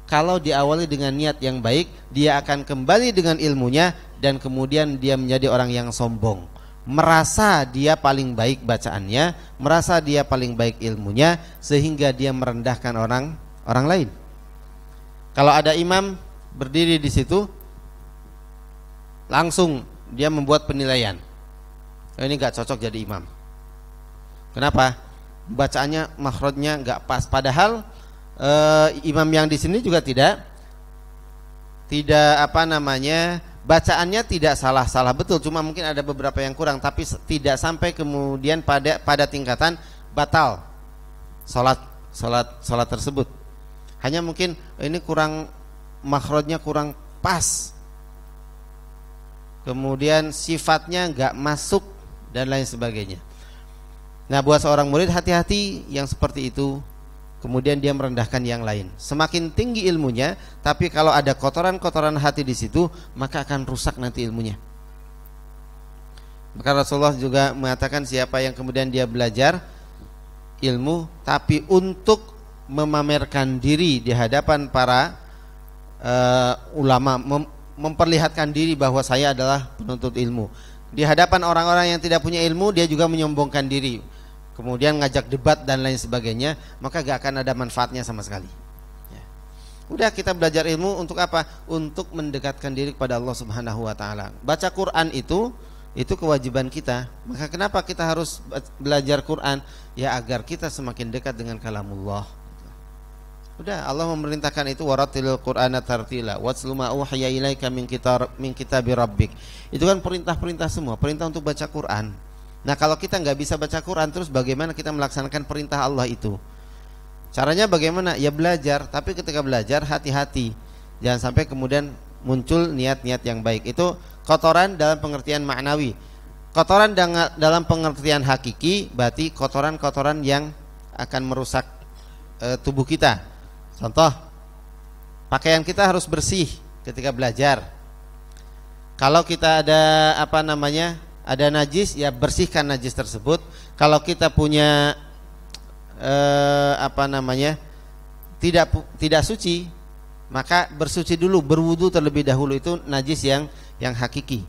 S1: Kalau diawali dengan niat yang baik, dia akan kembali dengan ilmunya, dan kemudian dia menjadi orang yang sombong, merasa dia paling baik bacaannya, merasa dia paling baik ilmunya, sehingga dia merendahkan orang lain. Kalau ada imam berdiri di situ, langsung dia membuat penilaian, ini gak cocok jadi imam. Kenapa? Bacaannya, makhrajnya gak pas. Padahal imam yang di sini juga tidak bacaannya tidak salah betul, cuma mungkin ada beberapa yang kurang, tapi tidak sampai kemudian pada tingkatan batal salat tersebut. Hanya mungkin ini kurang, makhrajnya kurang pas, kemudian sifatnya enggak masuk dan lain sebagainya. Nah, buat seorang murid hati-hati yang seperti itu, kemudian dia merendahkan yang lain. Semakin tinggi ilmunya, tapi kalau ada kotoran-kotoran hati di situ, maka akan rusak nanti ilmunya. Maka Rasulullah juga mengatakan, siapa yang kemudian dia belajar ilmu tapi untuk memamerkan diri di hadapan para ulama, memperlihatkan diri bahwa saya adalah penuntut ilmu, di hadapan orang-orang yang tidak punya ilmu, dia juga menyombongkan diri, kemudian ngajak debat dan lain sebagainya, maka gak akan ada manfaatnya sama sekali. Udah, kita belajar ilmu untuk apa? Untuk mendekatkan diri kepada Allah Subhanahu wa taala. Baca Quran itu kewajiban kita. Maka kenapa kita harus belajar Quran? Ya agar kita semakin dekat dengan kalamullah. Udah, Allah memerintahkan itu, waratilil Qur'ana tartila watslu ma uhiya ilaika min kitabi rabbik. Itu kan perintah-perintah semua, perintah untuk baca Quran. Nah, kalau kita nggak bisa baca Quran, terus bagaimana kita melaksanakan perintah Allah itu? Caranya bagaimana? Ya belajar, tapi ketika belajar hati-hati, jangan sampai kemudian muncul niat-niat yang baik. Itu kotoran dalam pengertian maknawi. Kotoran dalam pengertian hakiki berarti kotoran-kotoran yang akan merusak tubuh kita. Contoh, pakaian kita harus bersih ketika belajar. Kalau kita ada ada najis, ya bersihkan najis tersebut. Kalau kita punya tidak suci, maka bersuci dulu, berwudu terlebih dahulu. Itu najis yang hakiki.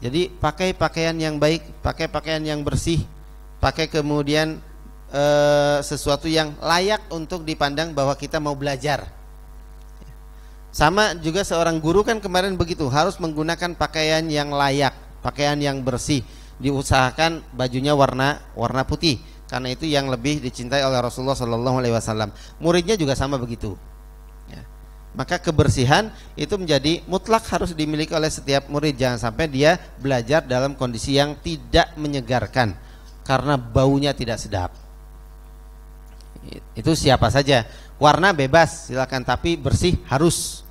S1: Jadi pakai pakaian yang baik, pakai pakaian yang bersih, pakai kemudian sesuatu yang layak untuk dipandang bahwa kita mau belajar. Sama juga seorang guru kan kemarin begitu, harus menggunakan pakaian yang layak, pakaian yang bersih, diusahakan bajunya warna putih, karena itu yang lebih dicintai oleh Rasulullah SAW. Muridnya juga sama begitu. Maka kebersihan itu menjadi mutlak, harus dimiliki oleh setiap murid. Jangan sampai dia belajar dalam kondisi yang tidak menyegarkan karena baunya tidak sedap. Itu siapa saja, warna bebas silakan, tapi bersih harus.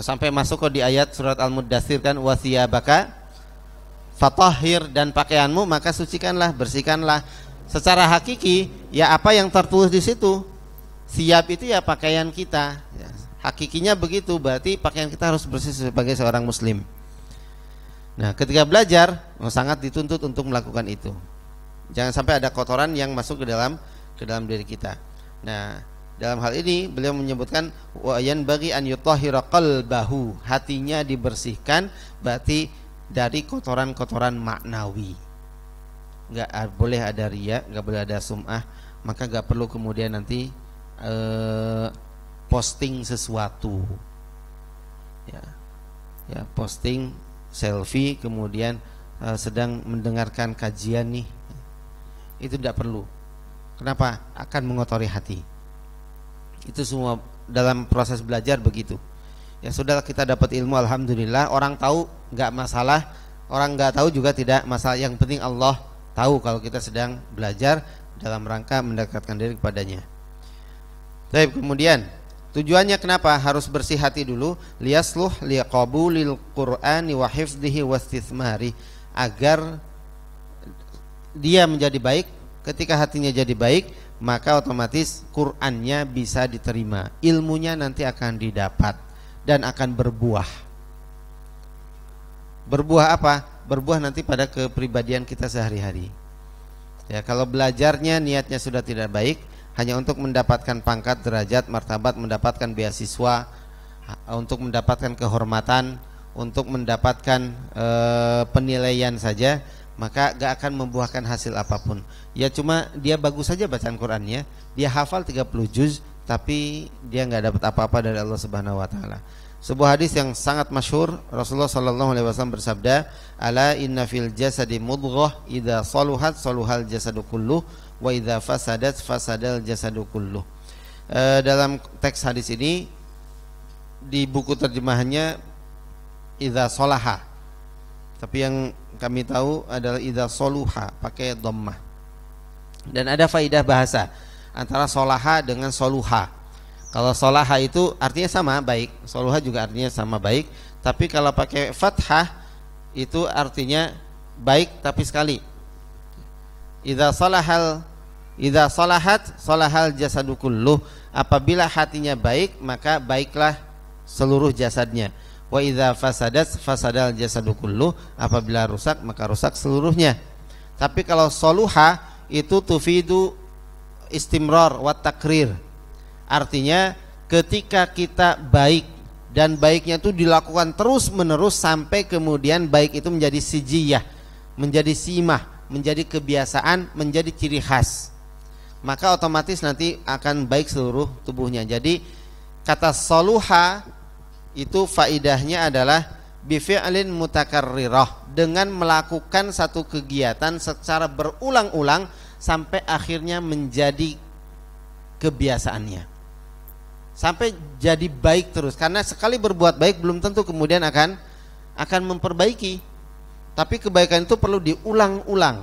S1: Sampai masuk di ayat surat Al-Muddatsir kan, wasiyabaka fatahhir, dan pakaianmu maka sucikanlah, bersihkanlah. Secara hakiki ya apa yang tertulis di situ, siap itu ya pakaian kita. Hakikinya begitu, berarti pakaian kita harus bersih sebagai seorang muslim. Nah, ketika belajar sangat dituntut untuk melakukan itu. Jangan sampai ada kotoran yang masuk ke dalam diri kita. Nah, dalam hal ini beliau menyebutkan wa yanbaghi an yutahhira qalbahu, hatinya dibersihkan, berarti dari kotoran-kotoran maknawi. Enggak boleh ada riya, enggak boleh ada sum'ah, maka enggak perlu kemudian nanti posting sesuatu. Ya, posting selfie kemudian sedang mendengarkan kajian nih. Itu tidak perlu. Kenapa? Akan mengotori hati. Itu semua dalam proses belajar begitu. Ya sudah, kita dapat ilmu alhamdulillah, orang tahu enggak masalah, orang enggak tahu juga tidak masalah. Yang penting Allah tahu kalau kita sedang belajar dalam rangka mendekatkan diri kepadanya. Baik, kemudian tujuannya kenapa harus bersih hati dulu? Liyasluh liqabulil Qur'ani wa hifdhihi wastithmari, agar dia menjadi baik. Ketika hatinya jadi baik, maka otomatis Qur'annya bisa diterima, ilmunya nanti akan didapat dan akan berbuah. Berbuah apa? Berbuah nanti pada kepribadian kita sehari-hari. Ya, kalau belajarnya niatnya sudah tidak baik, hanya untuk mendapatkan pangkat, derajat, martabat, mendapatkan beasiswa, untuk mendapatkan kehormatan, untuk mendapatkan penilaian saja, maka gak akan membuahkan hasil apapun. Ya cuma dia bagus saja bacaan Qur'annya, dia hafal 30 juz, tapi dia gak dapat apa-apa dari Allah Subhanahu wa taala. Sebuah hadis yang sangat masyhur, Rasulullah sallallahu alaihi wasallam bersabda, "Ala inna fil jasadi mudghah, idza saluhat saluhal jasadu kulluh, wa idza fasadat fasadal jasadu kulluh." Dalam teks hadis ini di buku terjemahannya idza salaha. Tapi yang kami tahu adalah idza soluha, pakai dhammah. Dan ada faidah bahasa antara solaha dengan soluha. Kalau solaha itu artinya sama, baik. Soluha juga artinya sama, baik. Tapi kalau pakai fathah itu artinya baik tapi sekali. Idza salahat salahal jasadu kulluh. Apabila hatinya baik, maka baiklah seluruh jasadnya. Wa idza fasadat fasadal jasadu kulluh, apabila rusak maka rusak seluruhnya. Tapi kalau soluha itu tufidu istimrar wa takrir. Artinya ketika kita baik dan baiknya itu dilakukan terus menerus sampai kemudian baik itu menjadi sijiyah, menjadi simah, menjadi kebiasaan, menjadi ciri khas, maka otomatis nanti akan baik seluruh tubuhnya. Jadi kata soluha itu faidahnya adalah bifi'lin mutakarrirah, dengan melakukan satu kegiatan secara berulang-ulang sampai akhirnya menjadi kebiasaannya, sampai jadi baik terus. Karena sekali berbuat baik belum tentu kemudian akan memperbaiki, tapi kebaikan itu perlu diulang-ulang.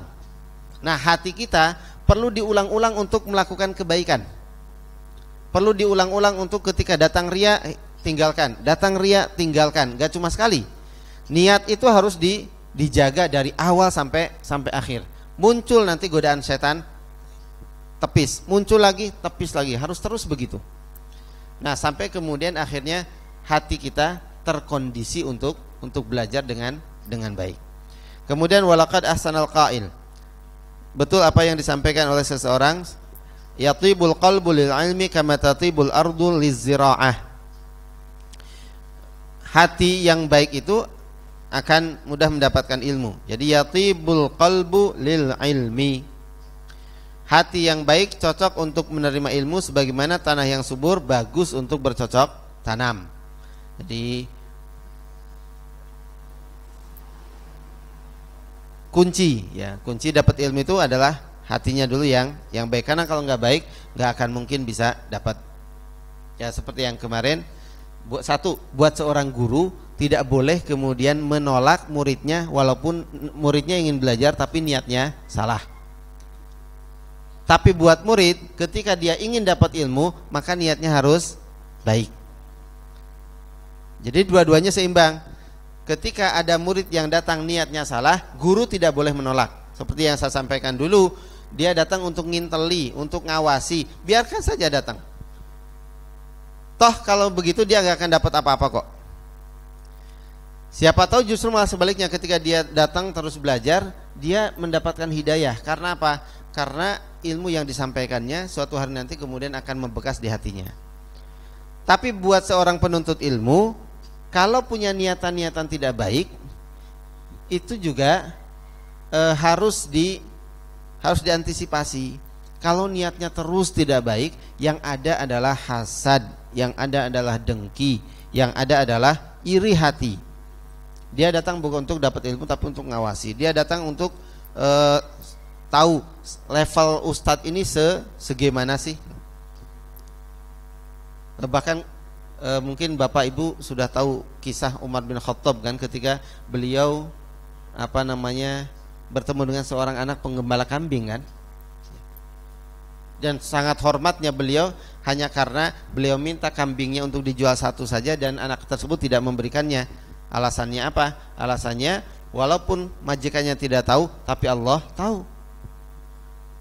S1: Nah, hati kita perlu diulang-ulang untuk melakukan kebaikan, perlu diulang-ulang untuk ketika datang riya tinggalkan, datang riya tinggalkan. Gak cuma sekali. Niat itu harus dijaga dari awal sampai akhir. Muncul nanti godaan setan, tepis, muncul lagi, tepis lagi, harus terus begitu. Nah, sampai kemudian akhirnya hati kita terkondisi untuk belajar dengan baik. Kemudian walaqad ahsanal qail. Betul apa yang disampaikan oleh seseorang, yatibul qalbu lil ilmi kama tatibul ardu lizzira'ah. Hati yang baik itu akan mudah mendapatkan ilmu. Jadi yatibul qalbu lil ilmi. Hati yang baik cocok untuk menerima ilmu, sebagaimana tanah yang subur bagus untuk bercocok tanam. Jadi kunci dapat ilmu itu adalah hatinya dulu yang baik. Karena kalau nggak baik nggak akan mungkin bisa dapat. Ya seperti yang kemarin, buat seorang guru tidak boleh kemudian menolak muridnya walaupun muridnya ingin belajar tapi niatnya salah. Tapi buat murid ketika dia ingin dapat ilmu maka niatnya harus baik. Jadi dua-duanya seimbang. Ketika ada murid yang datang niatnya salah, guru tidak boleh menolak. Seperti yang saya sampaikan dulu, dia datang untuk nginteli, untuk ngawasi, biarkan saja datang. Toh kalau begitu dia gak akan dapat apa-apa kok. Siapa tahu justru malah sebaliknya, ketika dia datang terus belajar, dia mendapatkan hidayah. Karena apa? Karena ilmu yang disampaikannya suatu hari nanti kemudian akan membekas di hatinya. Tapi buat seorang penuntut ilmu, kalau punya niatan-niatan tidak baik, itu juga harus diantisipasi. Kalau niatnya terus tidak baik, yang ada adalah hasad, yang ada adalah dengki, yang ada adalah iri hati. Dia datang bukan untuk dapat ilmu tapi untuk ngawasi. Dia datang untuk tahu level ustadz ini segimana sih. Bahkan mungkin Bapak Ibu sudah tahu kisah Umar bin Khattab kan, ketika beliau bertemu dengan seorang anak penggembala kambing kan. Dan sangat hormatnya beliau hanya karena beliau minta kambingnya untuk dijual satu saja dan anak tersebut tidak memberikannya. Alasannya apa? Alasannya walaupun majikannya tidak tahu tapi Allah tahu.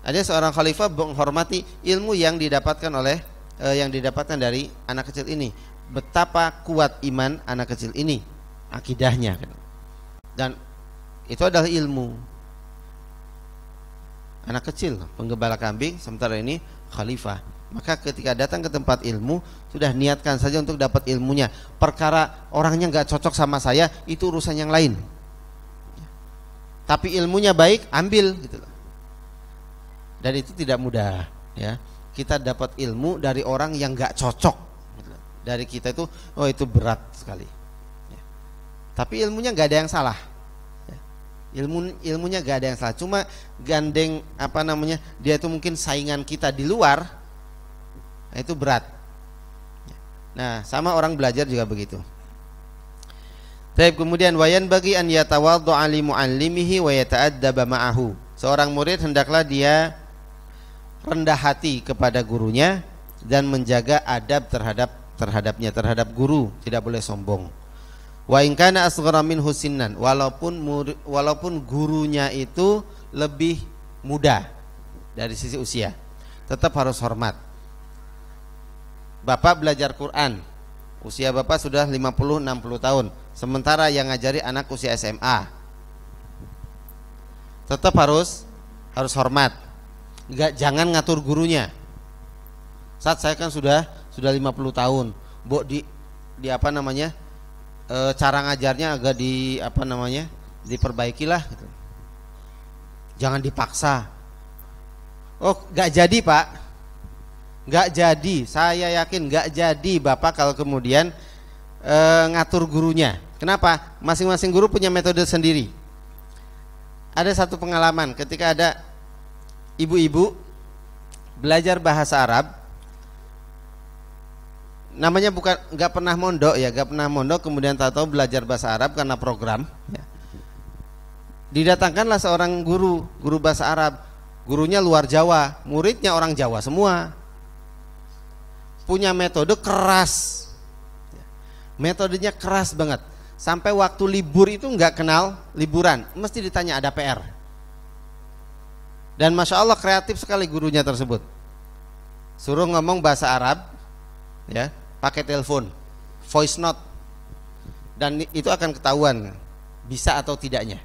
S1: Ada seorang khalifah menghormati ilmu yang didapatkan dari anak kecil ini. Betapa kuat iman anak kecil ini, akidahnya. Dan itu adalah ilmu. Anak kecil penggembala kambing, sementara ini khalifah. Maka ketika datang ke tempat ilmu, sudah niatkan saja untuk dapat ilmunya. Perkara orangnya nggak cocok sama saya, itu urusan yang lain. Tapi ilmunya baik, ambil gitu. Dan itu tidak mudah ya. Kita dapat ilmu dari orang yang nggak cocok. Dari kita itu, itu berat sekali. Tapi ilmunya nggak ada yang salah. Ilmunya gak ada yang salah, cuma gandeng dia itu mungkin saingan kita di luar, itu berat. Nah, sama orang belajar juga begitu. Kemudian wayan bagi an yatawaddu'a li muallimihi wa yata'addaba ma'ahu. Seorang murid hendaklah dia rendah hati kepada gurunya dan menjaga adab terhadap guru, tidak boleh sombong. Wa in kana asghara minhu sinnan, walaupun gurunya itu lebih muda dari sisi usia, tetap harus hormat. Bapak belajar Quran, usia Bapak sudah 50-60 tahun, sementara yang ngajari anak usia SMA. Tetap harus hormat. Jangan ngatur gurunya. Saat saya kan sudah 50 tahun, cara ngajarnya agak diperbaikilah gitu. Jangan dipaksa. Gak jadi Pak, gak jadi. Saya yakin gak jadi Bapak kalau kemudian ngatur gurunya. Kenapa? Masing-masing guru punya metode sendiri. Ada satu pengalaman ketika ada ibu-ibu belajar bahasa Arab. Namanya nggak pernah mondok, kemudian tahu-tahu belajar bahasa Arab karena program. Ya. Didatangkanlah seorang guru bahasa Arab, gurunya luar Jawa, muridnya orang Jawa semua. Punya metode keras, metodenya keras banget. Sampai waktu libur itu nggak kenal liburan, mesti ditanya ada PR. Dan masya Allah kreatif sekali gurunya tersebut. Suruh ngomong bahasa Arab, ya. Pakai telepon, voice note, dan itu akan ketahuan bisa atau tidaknya.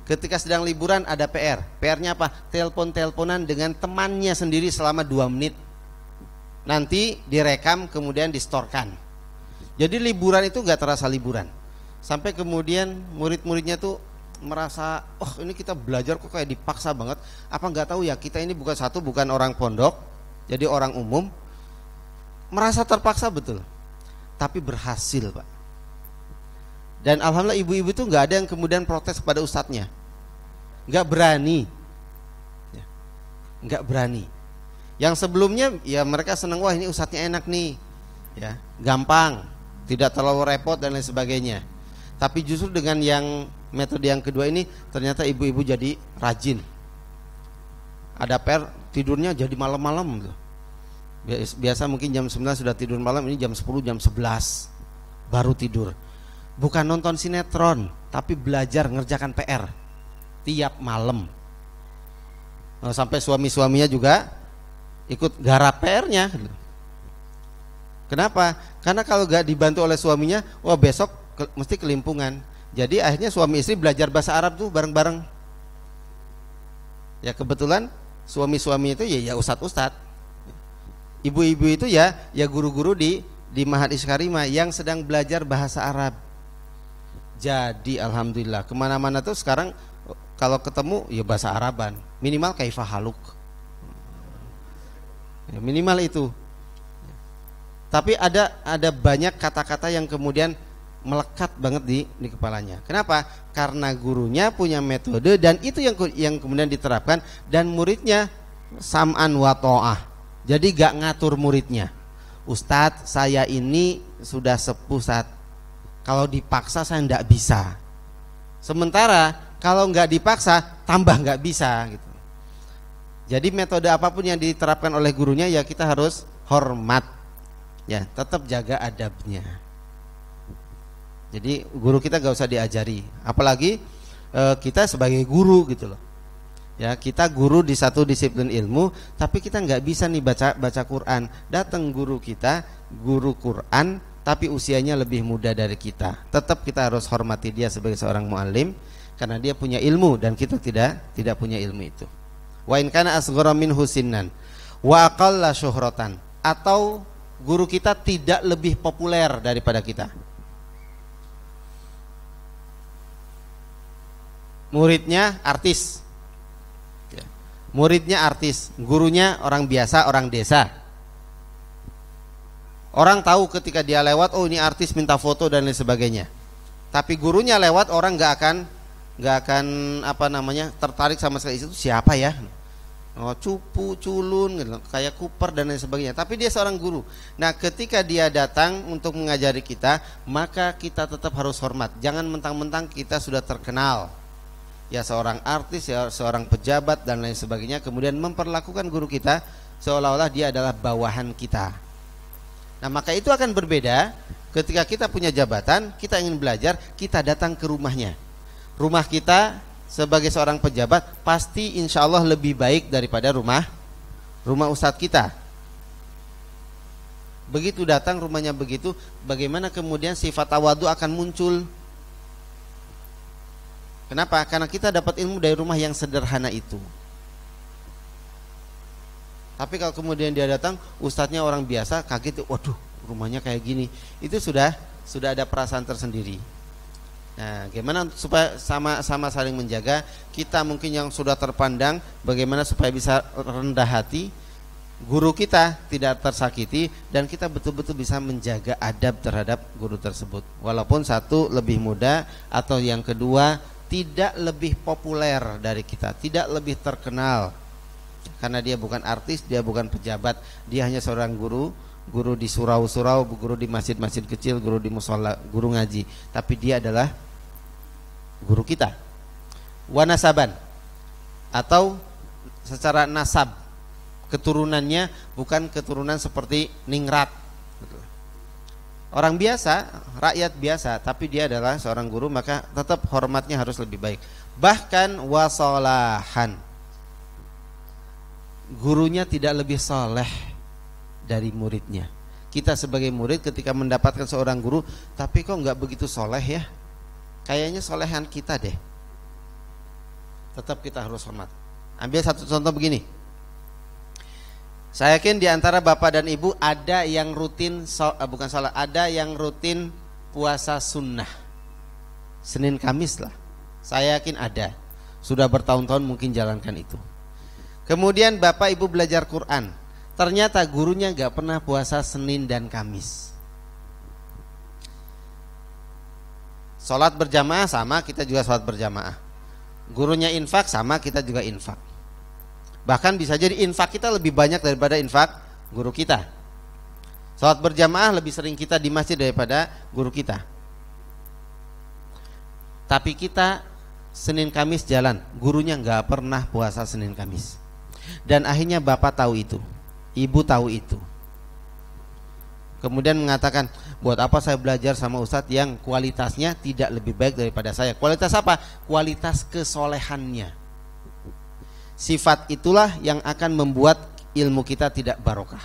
S1: Ketika sedang liburan ada PR-nya apa? Telepon-teleponan dengan temannya sendiri selama 2 menit. Nanti direkam kemudian distorkan. Jadi liburan itu nggak terasa liburan. Sampai kemudian murid-muridnya tuh merasa, ini kita belajar kok kayak dipaksa banget. Apa nggak tahu ya kita ini bukan orang pondok, jadi orang umum. Merasa terpaksa betul, tapi berhasil Pak. Dan alhamdulillah ibu-ibu itu nggak ada yang kemudian protes kepada ustadznya, nggak berani, nggak berani. Yang sebelumnya ya mereka senang, wah ini ustadznya enak nih, ya gampang, tidak terlalu repot dan lain sebagainya. Tapi justru dengan yang metode yang kedua ini ternyata ibu-ibu jadi rajin. Ada PR tidurnya jadi malam-malam gitu. Biasa mungkin jam 9 sudah tidur malam, ini jam 10, jam 11 baru tidur. Bukan nonton sinetron, tapi belajar ngerjakan PR tiap malam. Sampai suami-suaminya juga ikut garap PR-nya. Kenapa? Karena kalau gak dibantu oleh suaminya, besok mesti kelimpungan. Jadi akhirnya suami istri belajar bahasa Arab tuh bareng-bareng. Ya kebetulan Suami-suami itu ya ustadz-ustadz. Ibu-ibu itu ya guru-guru di Ma'had Iskarima yang sedang belajar bahasa Arab. Jadi alhamdulillah kemana-mana tuh sekarang kalau ketemu ya bahasa Araban, minimal kaifa haluk. Ya, minimal itu. Tapi ada banyak kata-kata yang kemudian melekat banget di kepalanya. Kenapa? Karena gurunya punya metode dan itu yang kemudian diterapkan, dan muridnya sam'an wa ta'ah. Jadi gak ngatur muridnya. Ustadz, saya ini sudah sepuh, Ustadz. Kalau dipaksa saya nggak bisa. Sementara kalau nggak dipaksa tambah nggak bisa gitu. Jadi metode apapun yang diterapkan oleh gurunya ya kita harus hormat. Ya, tetap jaga adabnya. Jadi guru kita gak usah diajari, apalagi kita sebagai guru gitu loh. Ya, kita guru di satu disiplin ilmu, tapi kita nggak bisa nih baca Quran. Datang guru kita, guru Quran, tapi usianya lebih muda dari kita. Tetap kita harus hormati dia sebagai seorang muallim, karena dia punya ilmu dan kita tidak punya ilmu itu. Wa in kana asghara minhu sinnan wa aqalla syuhratan, atau guru kita tidak lebih populer daripada kita. Muridnya artis, gurunya orang biasa, orang desa. Orang tahu ketika dia lewat, oh ini artis, minta foto dan lain sebagainya. Tapi gurunya lewat, orang nggak akan tertarik sama sekali. Itu siapa ya? Oh, cupu, culun, gitu, kayak Cooper dan lain sebagainya. Tapi dia seorang guru. Nah, ketika dia datang untuk mengajari kita, maka kita tetap harus hormat. Jangan mentang-mentang kita sudah terkenal, ya seorang artis, ya seorang pejabat dan lain sebagainya, kemudian memperlakukan guru kita seolah-olah dia adalah bawahan kita. Nah, maka itu akan berbeda ketika kita punya jabatan, kita ingin belajar, kita datang ke rumahnya. Rumah kita sebagai seorang pejabat pasti insya Allah lebih baik daripada rumah ustadz kita. Begitu datang rumahnya begitu, bagaimana kemudian sifat tawadu akan muncul? Kenapa? Karena kita dapat ilmu dari rumah yang sederhana itu. Tapi kalau kemudian dia datang, ustadznya orang biasa, kaget, waduh rumahnya kayak gini. Itu sudah ada perasaan tersendiri. Nah, gimana supaya sama saling menjaga? Kita mungkin yang sudah terpandang, bagaimana supaya bisa rendah hati, guru kita tidak tersakiti, dan kita betul-betul bisa menjaga adab terhadap guru tersebut. Walaupun satu lebih muda, atau yang kedua tidak lebih populer dari kita, tidak lebih terkenal. Karena dia bukan artis, dia bukan pejabat, dia hanya seorang guru di surau-surau, guru di masjid-masjid kecil, guru di musola, guru ngaji. Tapi dia adalah guru kita. Wanasaban, atau secara nasab, keturunannya bukan keturunan seperti ningrat, orang biasa, rakyat biasa, tapi dia adalah seorang guru, maka tetap hormatnya harus lebih baik. Bahkan wasolahan, gurunya tidak lebih soleh dari muridnya. Kita sebagai murid ketika mendapatkan seorang guru, tapi kok nggak begitu soleh ya, kayaknya solehan kita deh, tetap kita harus hormat. Ambil satu contoh begini. Saya yakin di antara bapak dan ibu ada yang rutin ada yang rutin puasa sunnah Senin Kamis lah. Saya yakin ada. Sudah bertahun-tahun mungkin jalankan itu. Kemudian bapak ibu belajar Quran. Ternyata gurunya gak pernah puasa Senin dan Kamis. Sholat berjamaah sama, kita juga sholat berjamaah. Gurunya infak sama, kita juga infak. Bahkan bisa jadi infak kita lebih banyak daripada infak guru kita. Sholat berjamaah lebih sering kita di masjid daripada guru kita. Tapi kita Senin Kamis jalan, gurunya gak pernah puasa Senin Kamis. Dan akhirnya bapak tahu itu, ibu tahu itu. Kemudian mengatakan, buat apa saya belajar sama ustadz yang kualitasnya tidak lebih baik daripada saya? Kualitas apa? Kualitas kesolehannya. Sifat itulah yang akan membuat ilmu kita tidak barokah.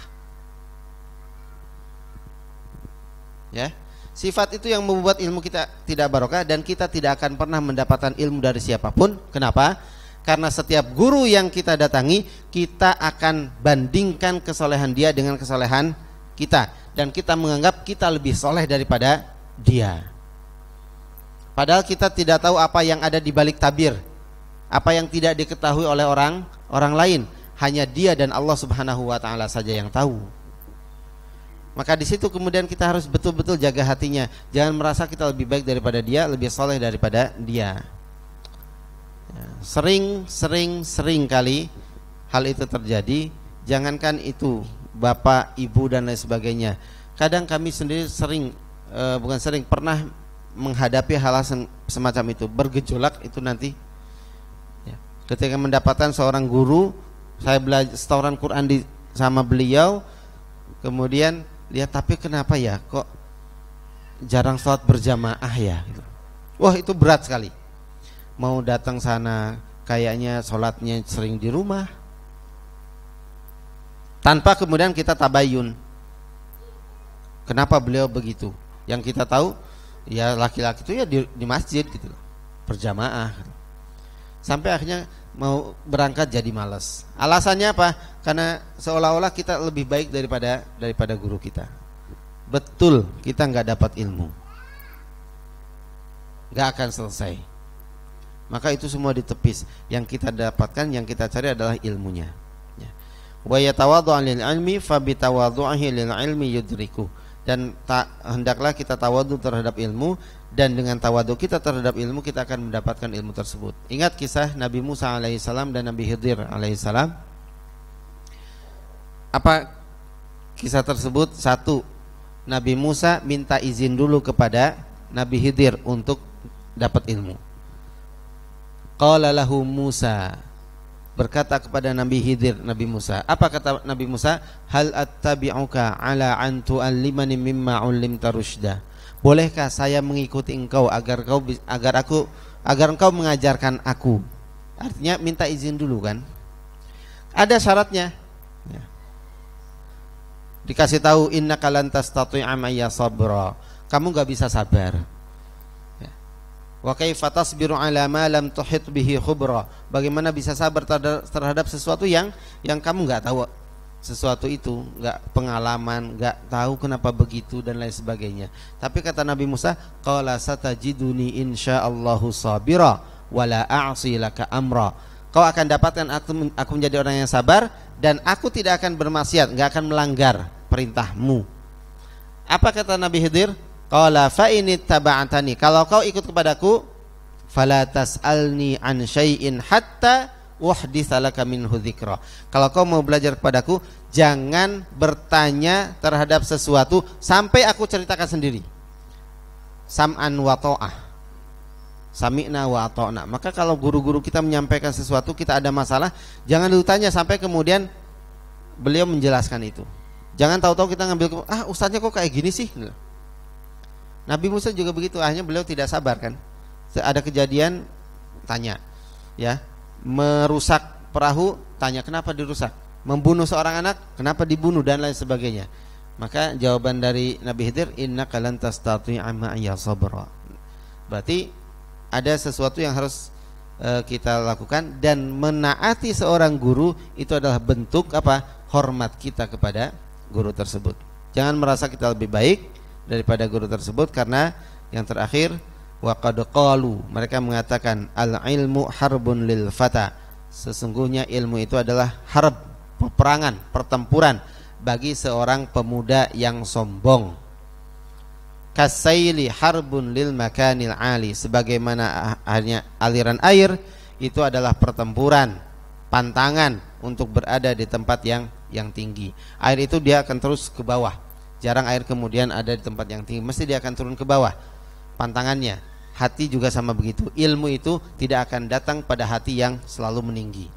S1: Ya, sifat itu yang membuat ilmu kita tidak barokah, dan kita tidak akan pernah mendapatkan ilmu dari siapapun. Kenapa? Karena setiap guru yang kita datangi, kita akan bandingkan kesolehan dia dengan kesolehan kita, dan kita menganggap kita lebih soleh daripada dia. Padahal kita tidak tahu apa yang ada di balik tabir, apa yang tidak diketahui oleh orang lain. Hanya dia dan Allah Subhanahu wa taala saja yang tahu. Maka di situ kemudian kita harus betul-betul jaga hatinya. Jangan merasa kita lebih baik daripada dia, lebih soleh daripada dia. Sering kali hal itu terjadi. Jangankan itu bapak, ibu dan lain sebagainya. Kadang kami sendiri pernah menghadapi hal semacam itu, bergejolak itu nanti. Ketika mendapatkan seorang guru, saya belajar setoran Quran sama beliau, kemudian lihat, tapi kenapa ya kok jarang sholat berjamaah ya? Wah, itu berat sekali. Mau datang sana kayaknya sholatnya sering di rumah, tanpa kemudian kita tabayun kenapa beliau begitu. Yang kita tahu ya laki-laki itu ya di masjid gitu, berjamaah gitu. Sampai akhirnya mau berangkat jadi malas. Alasannya apa? Karena seolah-olah kita lebih baik daripada guru kita. Betul, kita nggak dapat ilmu, nggak akan selesai. Maka itu semua ditepis. Yang kita dapatkan, yang kita cari adalah ilmunya. Wa yatawaddu'u lil ilmi fa bi tawaddu'ihi lil ilmi yudriku. Dan hendaklah kita tawadhu terhadap ilmu, dan dengan tawadhu kita terhadap ilmu kita akan mendapatkan ilmu tersebut. Ingat kisah Nabi Musa alaihissalam dan Nabi Khidir alaihissalam. Apa kisah tersebut? Satu, Nabi Musa minta izin dulu kepada Nabi Khidir untuk dapat ilmu. Qala lahu Musa, berkata kepada Nabi Khidir, Nabi Musa. Apa kata Nabi Musa? Hal attabi'uka ala an tu'allimani mimma 'ullimta rusyda. Bolehkah saya mengikuti engkau agar engkau mengajarkan aku? Artinya minta izin dulu kan? Ada syaratnya. Ya. Dikasih tahu innaka lan tastati'a ma'ya sabra. Kamu enggak bisa sabar. Wa kaifa tasbiru ala ma lam tuhit bihi khubra. Bagaimana bisa sabar terhadap sesuatu yang kamu enggak tahu sesuatu itu, enggak pengalaman, enggak tahu kenapa begitu dan lain sebagainya. Tapi kata Nabi Musa, qala satajiduni insyaallahu sabira wala a'si laka amra. Kau akan dapatkan aku menjadi orang yang sabar, dan aku tidak akan bermaksiat, enggak akan melanggar perintahmu. Apa kata Nabi Khidir? Qala fa in ittaba'tani, kalau kau ikut kepadaku, fala tas'alni an syai'in hatta uhditsa laka minhu dzikra. Kalau kau mau belajar kepadaku, jangan bertanya terhadap sesuatu sampai aku ceritakan sendiri. Sam'an wa ta'ah, sami'na wa ata'na. Maka kalau guru-guru kita menyampaikan sesuatu, kita ada masalah, jangan dulu tanya sampai kemudian beliau menjelaskan itu. Jangan tahu-tahu kita ngambil, ustaznya kok kayak gini sih. Nabi Musa juga begitu, akhirnya beliau tidak sabar kan. Ada kejadian, tanya, ya, merusak perahu, tanya kenapa dirusak, membunuh seorang anak, kenapa dibunuh, dan lain sebagainya. Maka jawaban dari Nabi Khidir, innaka lan tastati'a ma'iya sabra. Berarti ada sesuatu yang harus kita lakukan, dan menaati seorang guru itu adalah bentuk apa? Hormat kita kepada guru tersebut. Jangan merasa kita lebih baik daripada guru tersebut, karena yang terakhir wa qad qalu, mereka mengatakan al ilmu harbun lil fata, sesungguhnya ilmu itu adalah harb, peperangan, pertempuran bagi seorang pemuda yang sombong. Kasaili harbun lil makanil ali, sebagaimana hanya aliran air itu adalah pertempuran, pantangan untuk berada di tempat yang tinggi. Air itu dia akan terus ke bawah. Jarang air kemudian ada di tempat yang tinggi, mesti dia akan turun ke bawah pantangannya. Hati juga sama begitu. Ilmu itu tidak akan datang pada hati yang selalu meninggi.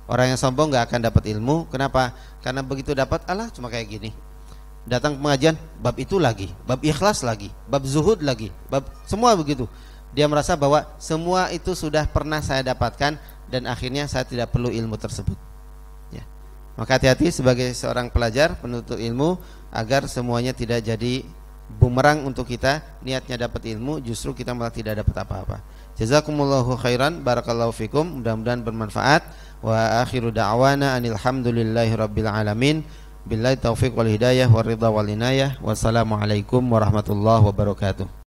S1: Orang yang sombong gak akan dapat ilmu. Kenapa? Karena begitu dapat, alah cuma kayak gini. Datang pengajian, bab itu lagi, bab ikhlas lagi, bab zuhud lagi, bab semua begitu. Dia merasa bahwa semua itu sudah pernah saya dapatkan, dan akhirnya saya tidak perlu ilmu tersebut. Maka hati-hati sebagai seorang pelajar, penuntut ilmu, agar semuanya tidak jadi bumerang untuk kita, niatnya dapat ilmu, justru kita malah tidak dapat apa-apa. Jazakumullahu khairan, barakallahu fikum, mudah-mudahan bermanfaat. Wa akhiru da'wana anil hamdulillahi rabbil alamin. Billahi taufiq wal hidayah wal ridha wal inayah. Wassalamualaikum warahmatullahi wabarakatuh.